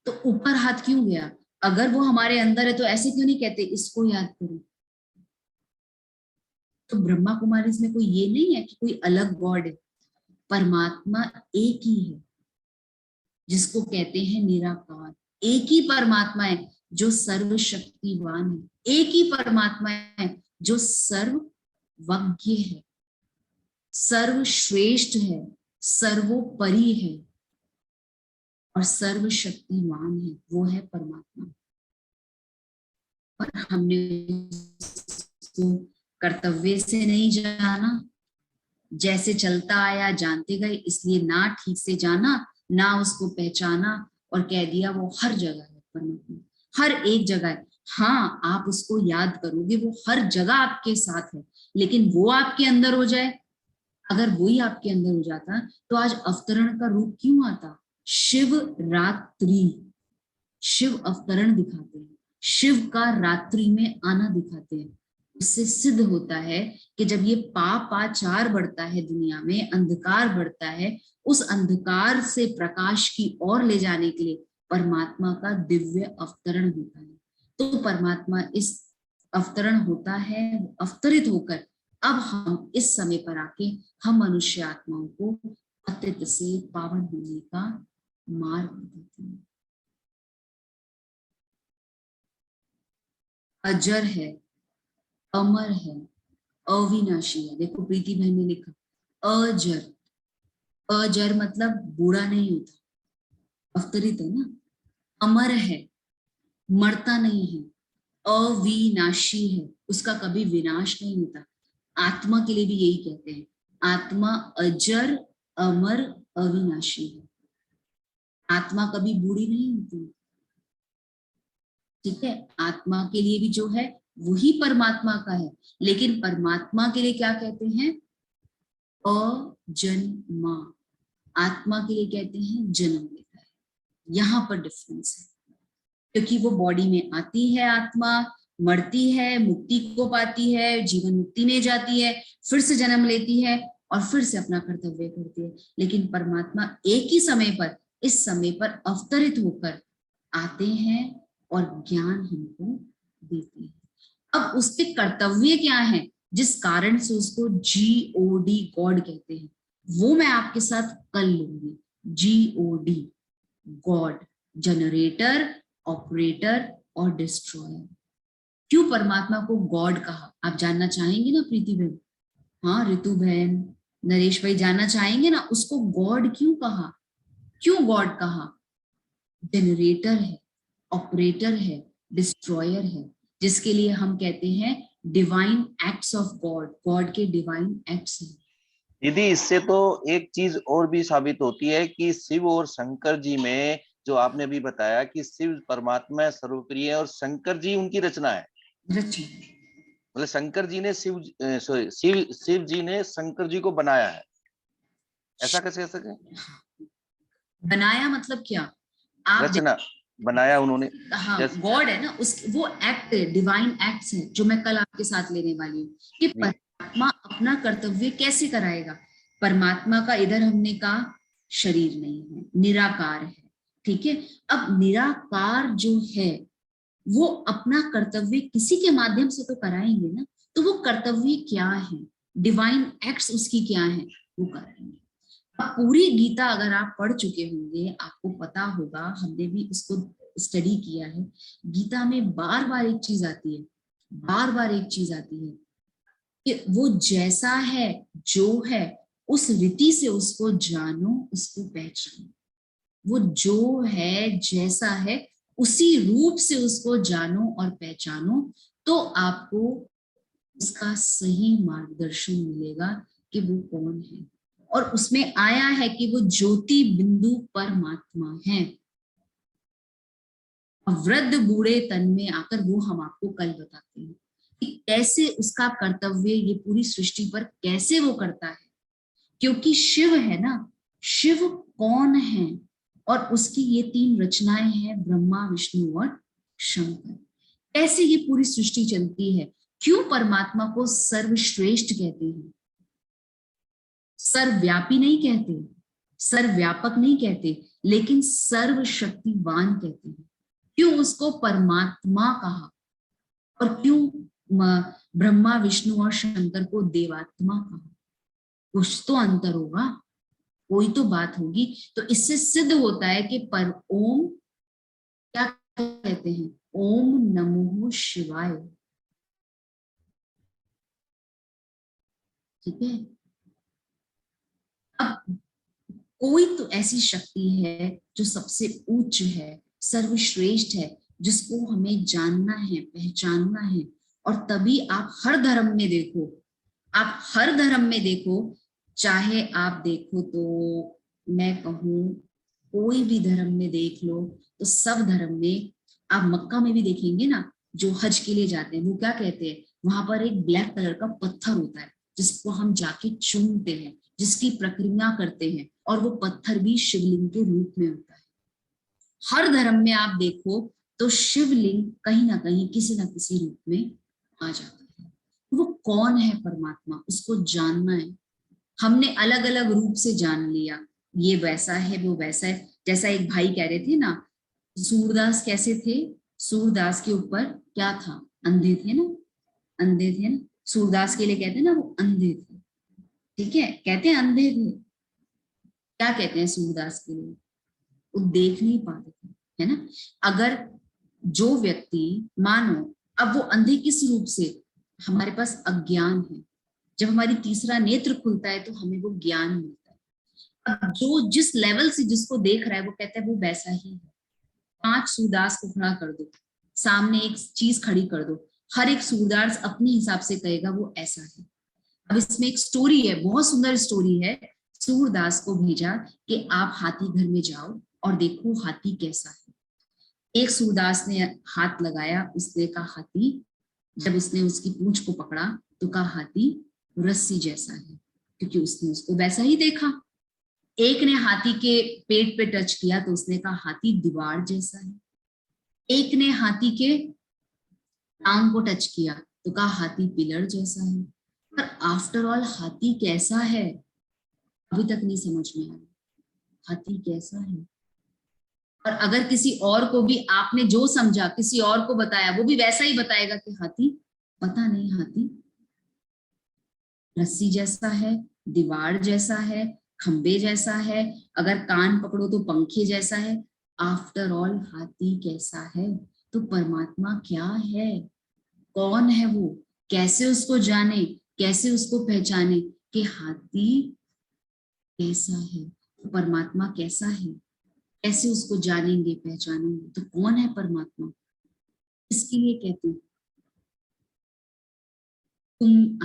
Speaker 7: तो ऊपर हाथ क्यों गया? अगर वो हमारे अंदर है तो ऐसे क्यों नहीं कहते इसको याद करो? तो ब्रह्मा कुमारी में कोई ये नहीं है कि कोई अलग गॉड है, परमात्मा एक ही है जिसको कहते हैं निराकार। एक ही परमात्मा है जो सर्वशक्तिवान है, एक ही परमात्मा है जो सर्वज्ञ है, सर्वश्रेष्ठ है, सर्वोपरि है और सर्वशक्तिवान है, वो है परमात्मा। और हमने उसको कर्तव्य से नहीं जाना, जैसे चलता आया जानते गए, इसलिए ना ठीक से जाना ना उसको पहचाना और कह दिया वो हर जगह है परमात्मा, हर एक जगह है। हाँ, आप उसको याद करोगे, वो हर जगह आपके साथ है, लेकिन वो आपके अंदर हो जाए, अगर वही आपके अंदर हो जाता तो आज अवतरण का रूप क्यों आता? शिव रात्रि, शिव अवतरण दिखाते हैं, शिव का रात्रि में आना दिखाते हैं। इससे सिद्ध होता है कि जब ये पापाचार बढ़ता है दुनिया में, अंधकार बढ़ता है, उस अंधकार से प्रकाश की ओर ले जाने के लिए परमात्मा का दिव्य अवतरण होता है। तो परमात्मा इस अवतरण होता है, अवतरित होकर अब हम इस समय पर आके हम मनुष्य आत्माओं को अतीत से पावन होने का मार्ग बताते हैं। अजर है, अमर है, अविनाशी है। देखो प्रीति बहन ने लिखा अजर, अजर मतलब बूढ़ा नहीं होता, अवतरित है ना। अमर है, मरता नहीं है। अविनाशी है, उसका कभी विनाश नहीं होता। आत्मा के लिए भी यही कहते हैं, आत्मा अजर, अमर, अविनाशी है। आत्मा कभी बूढ़ी नहीं होती, ठीक है। आत्मा के लिए भी जो है वही परमात्मा का है, लेकिन परमात्मा के लिए क्या कहते हैं? अजन्मा। आत्मा के लिए कहते हैं जन्म लेता है। यहाँ पर डिफरेंस है, क्योंकि वो बॉडी में आती है, आत्मा मरती है, मुक्ति को पाती है, जीवन मुक्ति में जाती है, फिर से जन्म लेती है और फिर से अपना कर्तव्य करती है। लेकिन परमात्मा एक ही समय पर, इस समय पर अवतरित होकर आते हैं और ज्ञान हमको देते हैं। अब उसके कर्तव्य क्या है, जिस कारण से उसको GOD गॉड कहते हैं, वो मैं आपके साथ कल लूंगी। GOD गॉड, जनरेटर, ऑपरेटर और डिस्ट्रॉयर। क्यों परमात्मा को गॉड कहा, आप जानना चाहेंगे ना प्रीति बहन? हाँ रितु बहन, नरेश भाई जानना चाहेंगे ना, उसको गॉड क्यों कहा? क्यों गॉड कहा? जनरेटर है, ऑपरेटर है, डिस्ट्रॉयर है, जिसके लिए हम कहते हैं divine acts of God. God के डिवाइन एक्ट्स हैं।
Speaker 9: दीदी इससे तो एक चीज और भी साबित होती है कि शिव और शंकर जी में, जो आपने भी बताया कि शिव परमात्मा सर्वप्रिय है और शंकर जी उनकी रचना है। मतलब शंकर जी ने शिव जी ने शंकर जी को बनाया है, ऐसा कैसे कह सके?
Speaker 7: बनाया मतलब क्या? आप
Speaker 9: रचना बनाया उन्होंने।
Speaker 7: हाँ, गॉड है ना, उस वो एक्ट, डिवाइन एक्ट्स है जो मैं कल आपके साथ लेने वाली हूँ कि परमात्मा अपना कर्तव्य कैसे कराएगा। परमात्मा का इधर हमने कहा शरीर नहीं है, निराकार है, ठीक है। अब निराकार जो है वो अपना कर्तव्य किसी के माध्यम से तो कराएंगे ना, तो वो कर्तव्य क्या है, डिवाइन एक्ट्स उसकी क्या है, वो कराएंगे। अब पूरी गीता अगर आप पढ़ चुके होंगे, आपको पता होगा, हमने भी उसको स्टडी किया है। गीता में बार बार एक चीज आती है, बार बार एक चीज आती है कि वो जैसा है, जो है, उस रीति से उसको जानो, उसको पहचानो। वो जो है, जैसा है, उसी रूप से उसको जानो और पहचानो, तो आपको उसका सही मार्गदर्शन मिलेगा कि वो कौन है। और उसमें आया है कि वो ज्योति बिंदु परमात्मा है। वृद्ध बूढ़े तन में आकर, वो हम आपको कल बताते हैं कि कैसे उसका कर्तव्य ये पूरी सृष्टि पर कैसे वो करता है। क्योंकि शिव है ना, शिव कौन है, और उसकी ये 3 रचनाएं हैं, ब्रह्मा, विष्णु और शंकर। कैसे ये पूरी सृष्टि चलती है, क्यों परमात्मा को सर्वश्रेष्ठ कहते हैं, सर्वव्यापी नहीं कहते, सर्वव्यापक नहीं कहते, लेकिन सर्वशक्तिवान कहते हैं। क्यों उसको परमात्मा कहा, और क्यों ब्रह्मा, विष्णु और शंकर को देवात्मा कहा? कुछ तो अंतर होगा, कोई तो बात होगी। तो इससे सिद्ध होता है कि पर ओम क्या कहते हैं, ओम नमो शिवाय, ठीक है। अब कोई तो ऐसी शक्ति है जो सबसे उच्च है, सर्वश्रेष्ठ है, जिसको हमें जानना है, पहचानना है। और तभी आप हर धर्म में देखो, आप हर धर्म में देखो, चाहे आप देखो तो मैं कहूँ कोई भी धर्म में देख लो, तो सब धर्म में, आप मक्का में भी देखेंगे ना, जो हज के लिए जाते हैं वो क्या कहते हैं, वहां पर एक ब्लैक कलर का पत्थर होता है जिसको हम जाके चूमते हैं, जिसकी प्रक्रिया करते हैं, और वो पत्थर भी शिवलिंग के रूप में होता है। हर धर्म में आप देखो तो शिवलिंग कहीं ना कहीं किसी ना किसी रूप में आ जाता है। वो कौन है परमात्मा, उसको जानना है। हमने अलग अलग रूप से जान लिया, ये वैसा है वो वैसा है। जैसा एक भाई कह रहे थे ना, सूरदास कैसे थे, सूरदास के ऊपर क्या था, अंधे थे ना, अंधे थे ना। सूरदास के लिए कहते हैं ना वो अंधे थे, ठीक है, कहते हैं अंधे थे। क्या कहते हैं सूरदास के लिए, वो देख नहीं पाते थे, है ना। अगर जो व्यक्ति, मानो अब वो अंधे किस रूप से, हमारे पास अज्ञान है, जब हमारी तीसरा नेत्र खुलता है तो हमें वो ज्ञान मिलता है। अब जो जिस लेवल से जिसको देख रहा है वो कहता है वो वैसा ही है। 5 सूरदास को खड़ा कर दो, सामने एक चीज खड़ी कर दो, हर एक सूरदास अपने हिसाब से कहेगा वो ऐसा है। अब इसमें एक स्टोरी है, बहुत सुंदर स्टोरी है। सूरदास को भेजा कि आप हाथी घर में जाओ और देखो हाथी कैसा है। एक सूरदास ने हाथ लगाया, उसने कहा हाथी, जब उसने उसकी पूंछ को पकड़ा तो कहा हाथी रस्सी जैसा है, क्योंकि उसने उसको वैसा ही देखा। एक ने हाथी के पेट पे टच किया तो उसने कहा हाथी दीवार जैसा है। एक ने हाथी के टांग को टच किया तो कहा हाथी पिलर जैसा है। पर आफ्टर ऑल हाथी कैसा है अभी तक नहीं समझ में आया, हाथी कैसा है। और अगर किसी और को भी आपने जो समझा किसी और को बताया, वो भी वैसा ही बताएगा कि हाथी पता नहीं, हाथी रस्सी जैसा है, दीवार जैसा है, खंबे जैसा है, अगर कान पकड़ो तो पंखे जैसा है। आफ्टर ऑल हाथी कैसा है, तो परमात्मा क्या है, कौन है वो, कैसे उसको जाने, कैसे उसको पहचाने कि हाथी कैसा है, तो परमात्मा कैसा है, कैसे उसको जानेंगे पहचानेंगे, तो कौन है परमात्मा। इसके लिए कहते हैं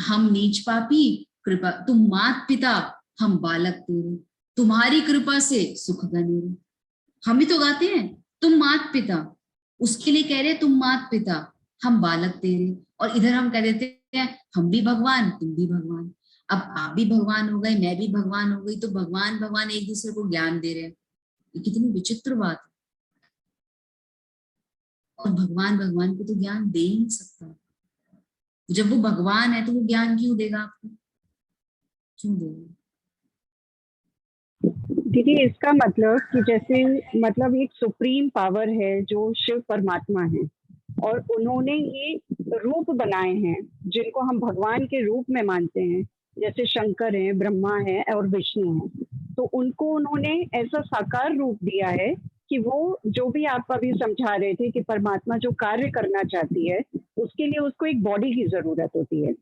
Speaker 7: हम नीच पापी कृपा, तुम मात पिता हम बालक तेरे, तुम्हारी कृपा से सुख गनेरे। हम ही तो गाते हैं तुम मात पिता, उसके लिए कह रहे तुम मात पिता हम बालक तेरे, और इधर हम कह देते हैं हम भी भगवान तुम भी भगवान। अब आप भी भगवान हो गए, मैं भी भगवान हो गई, तो भगवान भगवान एक दूसरे को ज्ञान दे रहे हैं। ये कितनी विचित्र बात है। और भगवान भगवान को तो ज्ञान दे ही नहीं सकता। जब वो भगवान है तो वो ज्ञान क्यों देगा आपको, क्यों देगा।
Speaker 11: दीदी इसका मतलब कि जैसे मतलब एक सुप्रीम पावर है जो शिव परमात्मा है, और उन्होंने ये रूप बनाए हैं जिनको हम भगवान के रूप में मानते हैं, जैसे शंकर है, ब्रह्मा है और विष्णु है। तो उनको उन्होंने ऐसा साकार रूप दिया है कि वो जो भी आप अभी समझा रहे थे कि परमात्मा जो कार्य करना चाहती है उसके लिए उसको एक बॉडी की जरूरत होती है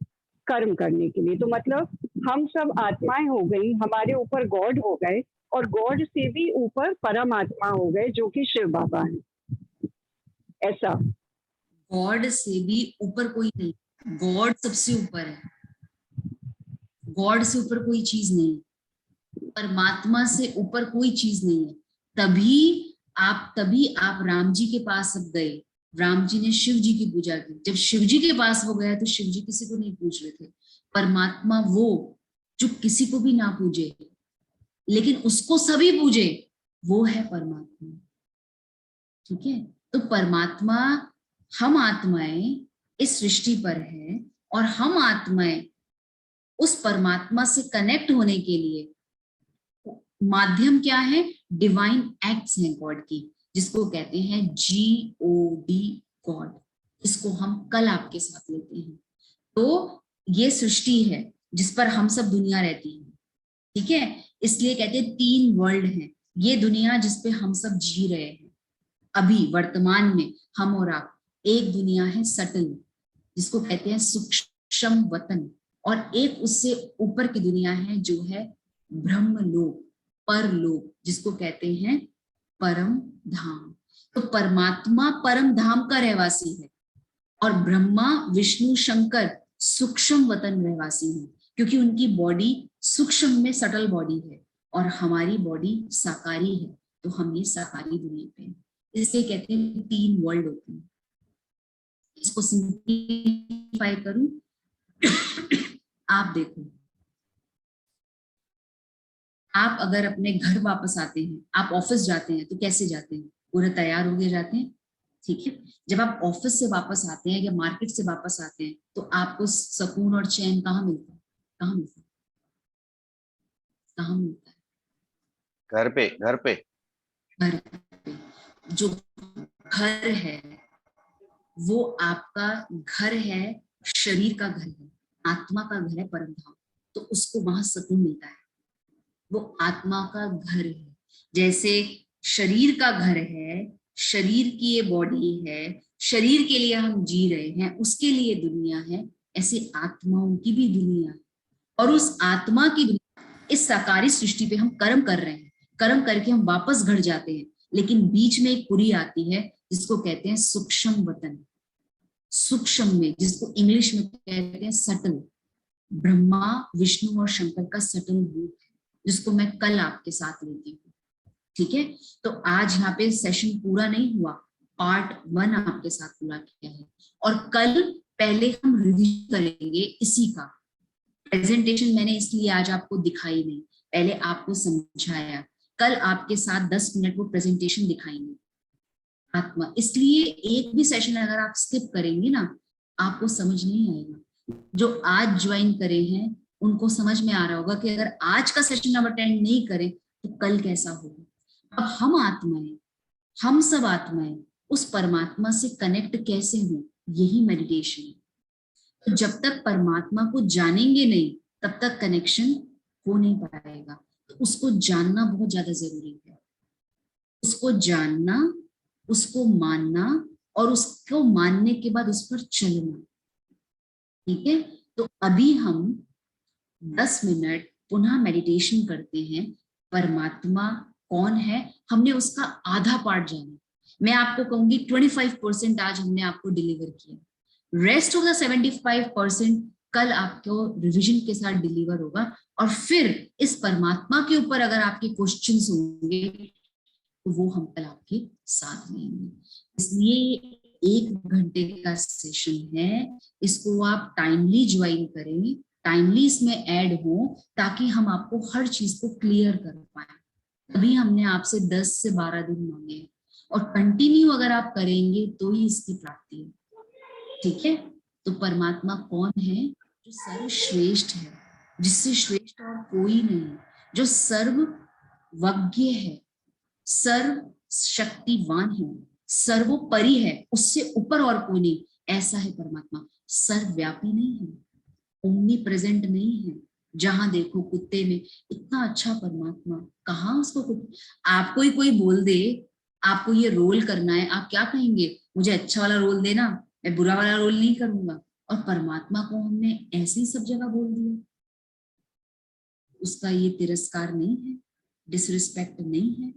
Speaker 11: कर्म करने के लिए। तो मतलब हम सब आत्माएं हो गई, हमारे ऊपर गॉड हो गए, और गॉड से भी ऊपर परमात्मा हो गए जो कि शिव बाबा है। ऐसा
Speaker 7: गॉड से भी ऊपर कोई नहीं, गॉड सबसे ऊपर है, गॉड से ऊपर कोई चीज नहीं, परमात्मा से ऊपर कोई चीज नहीं है। तभी आप राम जी के पास अब गए, राम जी ने शिव जी की पूजा की। जब शिव जी के पास वो गया तो शिव जी किसी को नहीं पूछ रहे थे। परमात्मा वो जो किसी को भी ना पूजे लेकिन उसको सभी पूजे, वो है परमात्मा। ठीक है, तो परमात्मा, हम आत्माएं इस सृष्टि पर है और हम आत्माएं उस परमात्मा से कनेक्ट होने के लिए माध्यम क्या है, डिवाइन एक्ट्स हैं गॉड की, जिसको कहते हैं GOD गॉड। इसको हम कल आपके साथ लेते हैं। तो ये सृष्टि है जिस पर हम सब दुनिया रहती है, ठीक है, इसलिए कहते हैं 3 वर्ल्ड हैं। ये दुनिया जिस पे हम सब जी रहे हैं अभी वर्तमान में, हम और आप। एक दुनिया है सटल जिसको कहते हैं सूक्ष्म वतन, और एक उससे ऊपर की दुनिया है जो है ब्रह्मलोक, परलोक, जिसको कहते हैं परम धाम। तो परमात्मा परम धाम का रहवासी है और ब्रह्मा विष्णु शंकर सूक्ष्म वतन रहवासी हैं, क्योंकि उनकी बॉडी सूक्ष्म में सटल बॉडी है और हमारी बॉडी साकारी है, तो हम ये साकारी दुनिया पे हैं। इसे कहते हैं 3 वर्ल्ड होते हैं। इसको सिंप्लीफाई करूं आप देखो, आप अगर अपने घर वापस आते हैं, आप ऑफिस जाते हैं तो कैसे जाते हैं? पूरे तैयार होके जाते हैं, ठीक है। जब आप ऑफिस से वापस आते हैं या मार्केट से वापस आते हैं तो आपको सुकून और चैन कहाँ मिलता है? कहाँ मिलता है? कहाँ मिलता है?
Speaker 9: घर पे, घर पे।
Speaker 7: घर पे। जो घर है वो आपका घर है, शरीर का घर है, आत्मा का घर है, परम धाम। तो उसको वहां सुकून मिलता है, वो आत्मा का घर है। जैसे शरीर का घर है, शरीर की ये बॉडी है, शरीर के लिए हम जी रहे हैं, उसके लिए दुनिया है, ऐसे आत्माओं की भी दुनिया है। और उस आत्मा की दुनिया, इस साकारी सृष्टि पे हम कर्म कर रहे हैं, कर्म करके हम वापस घर जाते हैं, लेकिन बीच में एक पुरी आती है जिसको कहते हैं सूक्ष्म वतन। सूक्ष्म में, जिसको इंग्लिश में कहते हैं सटल, ब्रह्मा विष्णु और शंकर का सटल रूप है, जिसको मैं कल आपके साथ लेती हूँ, ठीक है। तो आज यहाँ पे सेशन पूरा नहीं हुआ, पार्ट 1 आपके साथ पूरा किया है, और कल पहले हम रिवीजन करेंगे इसी का। प्रेजेंटेशन मैंने इसलिए आज आपको दिखाई नहीं, पहले आपको समझाया, कल आपके साथ 10 मिनट वो प्रेजेंटेशन दिखाएंगे आत्मा। इसलिए एक भी सेशन अगर आप स्किप करेंगे ना, आपको समझ नहीं आएगा। जो आज ज्वाइन करे हैं उनको समझ में आ रहा होगा कि अगर आज का सेशन आप अटेंड नहीं करें तो कल कैसा होगा। अब हम आत्माएं, हम सब आत्माएं उस परमात्मा से कनेक्ट कैसे हों, यही मेडिटेशन है। तो जब तक परमात्मा को जानेंगे नहीं तब तक कनेक्शन हो नहीं पाएगा। तो उसको जानना बहुत ज्यादा जरूरी है, उसको जानना, उसको मानना, और उसको मानने के बाद उस पर चलना, ठीक है। तो अभी हम 10 मिनट पुनः मेडिटेशन करते हैं। परमात्मा कौन है, हमने उसका आधा पार्ट जाना। मैं आपको कहूंगी 25% आज हमने आपको डिलीवर किया, रेस्ट ऑफ द 75% कल आपको रिवीजन के साथ डिलीवर होगा। और फिर इस परमात्मा के ऊपर अगर आपके क्वेश्चंस होंगे तो वो हम कल आपके साथ लेंगे। इसलिए 1 घंटे का सेशन है, इसको आप टाइमली ज्वाइन करें, टाइमली इसमें ऐड हो, ताकि हम आपको हर चीज को क्लियर कर पाए। तभी हमने आपसे 10 से 12 दिन मांगे हैं, और कंटिन्यू अगर आप करेंगे तो ही इसकी प्राप्ति है, ठीक है। तो परमात्मा कौन है? जो सर्वश्रेष्ठ है, जिससे श्रेष्ठ और कोई नहीं, जो सर्वज्ञ है, सर्व शक्तिवान है, सर्वोपरि है, उससे ऊपर और कोई नहीं, ऐसा है परमात्मा। सर्वव्यापी नहीं है, ओमनी प्रेजेंट नहीं है, जहां देखो कुत्ते में। इतना अच्छा परमात्मा, कहाँ उसको आपको ही कोई बोल दे आपको ये रोल करना है, आप क्या कहेंगे? मुझे अच्छा वाला रोल देना, मैं बुरा वाला रोल नहीं करूंगा। और परमात्मा को हमने ऐसे ही सब जगह बोल दिया। उसका ये तिरस्कार नहीं है, डिसरिस्पेक्ट नहीं है।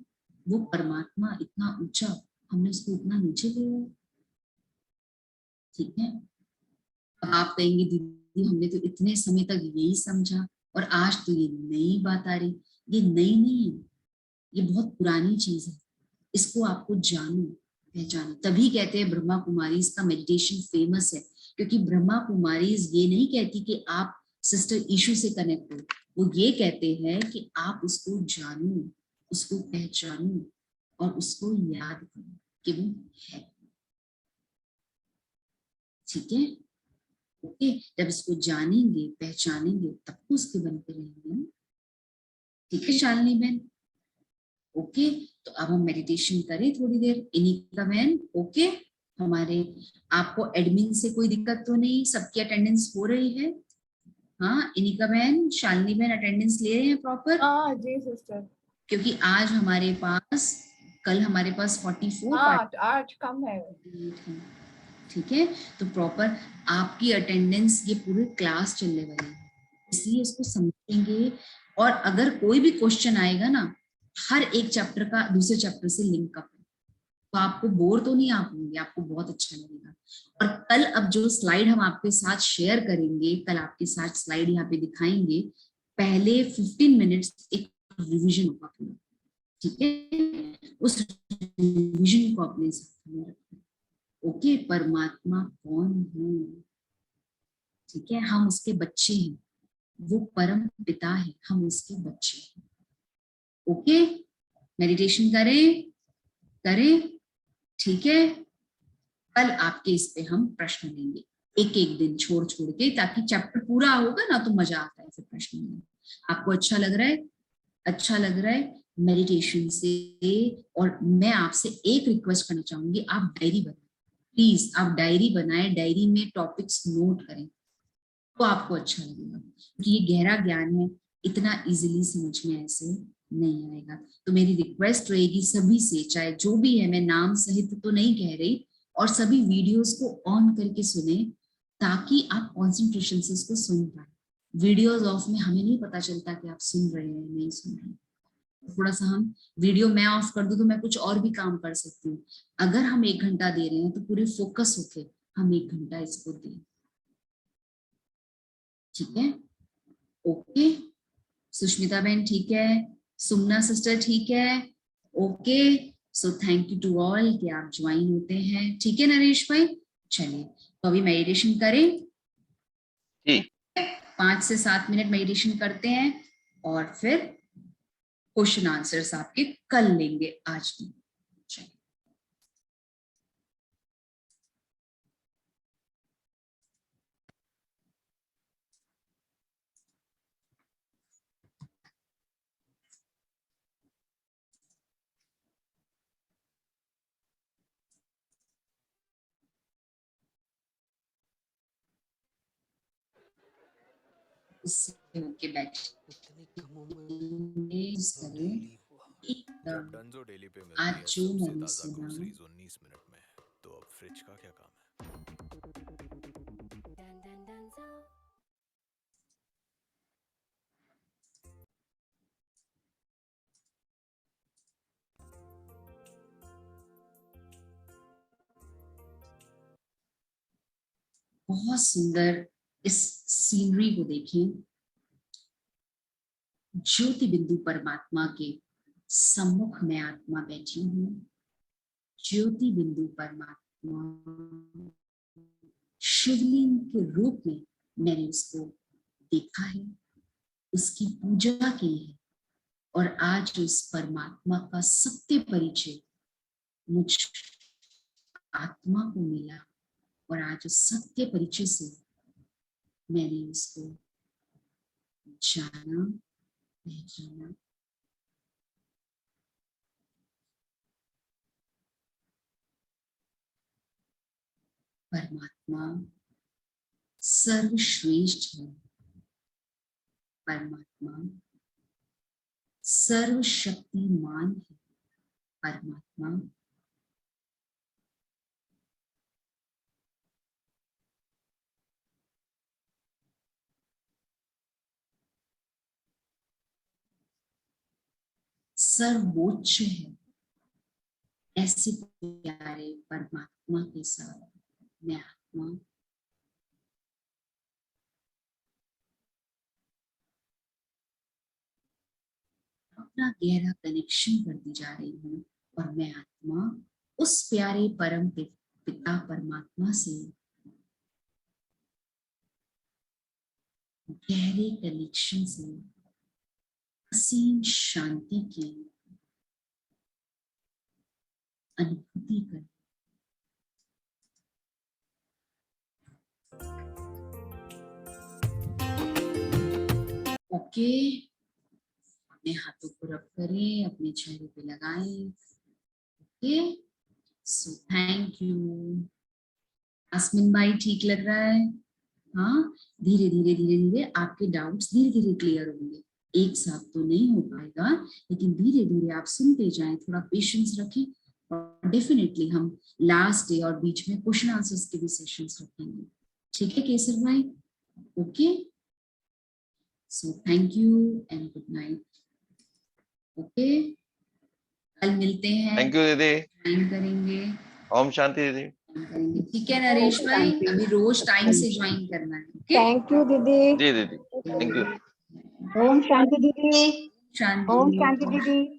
Speaker 7: वो परमात्मा इतना ऊंचा, हमने उसको इतना नीचे लिया, ठीक है। अब आप कहेंगे दीदी हमने तो इतने समय तक यही समझा और आज तो ये नई बात आ रही। ये नई नहीं है, ये बहुत पुरानी चीज है। इसको आपको जानो, पहचानो। तभी कहते हैं ब्रह्मा कुमारी इसका मेडिटेशन फेमस है, क्योंकि ब्रह्मा कुमारी ये नहीं कहती कि आप सिस्टर ईशू से कनेक्ट हो, वो ये कहते हैं कि आप उसको जानो, उसको पहचानो और उसको याद करो कि वो है, ठीक है। ओके, जब इसको जानेंगे पहचानेंगे तब तो उसके बनते रहेंगे, ठीक है शालिनी बहन। ओके, तो अब हम मेडिटेशन करें थोड़ी देर। इनिका बहन ओके, हमारे आपको एडमिन से कोई दिक्कत तो नहीं, सबकी अटेंडेंस हो रही है? हाँ इनिका बहन, शालिनी बहन अटेंडेंस ले रहे हैं प्रॉपर?
Speaker 4: हाँ जी सिस्टर।
Speaker 7: क्योंकि आज हमारे पास, कल हमारे पास 44
Speaker 4: आज कम है,
Speaker 7: ठीक है। तो प्रॉपर आपकी अटेंडेंस, ये पूरी क्लास चलने वाली है, इसलिए इसको समझेंगे। और अगर कोई भी क्वेश्चन आएगा ना, हर एक चैप्टर का दूसरे चैप्टर से लिंक अप है, तो आपको बोर तो नहीं आप होंगे, आपको बहुत अच्छा लगेगा। और कल अब जो स्लाइड हम आपके साथ शेयर करेंगे, कल आपके साथ स्लाइड यहाँ पे दिखाएंगे, पहले 15 मिनट्स एक रिवीजन होगा पूरा, ठीक है। उस रिवीजन को अपने साथ में रखना। ओके, परमात्मा कौन है? ठीक है, हम उसके बच्चे हैं, वो परम पिता है, हम उसके बच्चे हैं। ओके, मेडिटेशन करें, ठीक है। कल आपके इस पे हम प्रश्न लेंगे, एक एक दिन छोड़ के, ताकि चैप्टर पूरा होगा ना तो मजा आता है फिर प्रश्न में। आपको अच्छा लग रहा है मेडिटेशन से। और मैं आपसे एक रिक्वेस्ट करना चाहूंगी, आप डायरी बनाएं प्लीज, आप डायरी बनाएं, डायरी में टॉपिक्स नोट करें तो आपको अच्छा लगेगा, क्योंकि ये गहरा ज्ञान है, इतना इजीली समझ में ऐसे नहीं आएगा। तो मेरी रिक्वेस्ट रहेगी सभी से, चाहे जो भी है, मैं नाम सहित तो नहीं कह रही, और सभी वीडियोस को ऑन करके सुने ताकि आप कंसंट्रेशन से इसको सुन पाए। वीडियोस ऑफ में हमें नहीं पता चलता कि आप सुन रहे हैं नहीं सुन रहे हैं। थोड़ा सा हम वीडियो मैं ऑफ कर दूं तो मैं कुछ और भी काम कर सकती हूँ। अगर हम 1 घंटा दे रहे हैं तो पूरे फोकस होके हम 1 घंटा इसको दें, ठीक है। ओके, सुष्मिता बहन ठीक है, सुमना सिस्टर ठीक है, okay. So thank you to all कि आप ज्वाइन होते हैं, ठीक है नरेश भाई। चलिए तो अभी मेडिटेशन करें, 5 से 7 मिनट मेडिटेशन करते हैं और फिर क्वेश्चन आंसर्स आपके कल लेंगे, आज नहीं। के बैठ आज जो मैंने सुना,
Speaker 13: 19 मिनट में, तो अब फ्रिज का क्या काम है?
Speaker 7: बहुत सुंदर इस सीनरी को देखें। ज्योति बिंदु परमात्मा के सम्मुख में आत्मा बैठी हूँ। ज्योति बिंदु परमात्मा शिवलिंग के रूप में मैंने उसको देखा है, उसकी पूजा की है, और आज उस परमात्मा का सत्य परिचय मुझ आत्मा को मिला, और आज उस सत्य परिचय से मैंने उसको जाना, पहचाना। परमात्मा सर्वश्रेष्ठ है, परमात्मा सर्वशक्तिमान है, परमात्मा सर्वोच्च है। ऐसे प्यारे परमात्मा के साथ मैं आत्मा अपना गहरा कनेक्शन करती जा रही हूँ, और मैं आत्मा उस प्यारे परम पिता परमात्मा से गहरे कनेक्शन से असीम शांति की अनुभूति कर। ओके, अपने हाथों को रब करें, अपने चेहरे पे लगाएं। Okay, so thank you. Asmin भाई ठीक लग रहा है? हाँ, धीरे धीरे आपके डाउट्स धीरे धीरे क्लियर होंगे। एक साथ तो नहीं हो पाएगा, लेकिन धीरे धीरे आप सुनते जाएं, थोड़ा पेशेंस रखें, और डेफिनेटली हम लास्ट डे और बीच में क्वेश्चन आंसर्स के भी सेशंस रखेंगे, ठीक है केसर भाई? Okay, so thank you and good night. Okay, कल मिलते हैं।
Speaker 14: थैंक यू दीदी,
Speaker 7: ज्वाइन करेंगे।
Speaker 14: ओम शांति दीदी।
Speaker 7: करेंगे, ठीक है नरेश भाई? अभी रोज टाइम से ज्वाइन करना है।
Speaker 11: थैंक यू दीदी।
Speaker 14: जी दीदी, थैंक यू।
Speaker 11: ओम शांति दीदी।
Speaker 7: शांति।
Speaker 11: ओम शांति दीदी।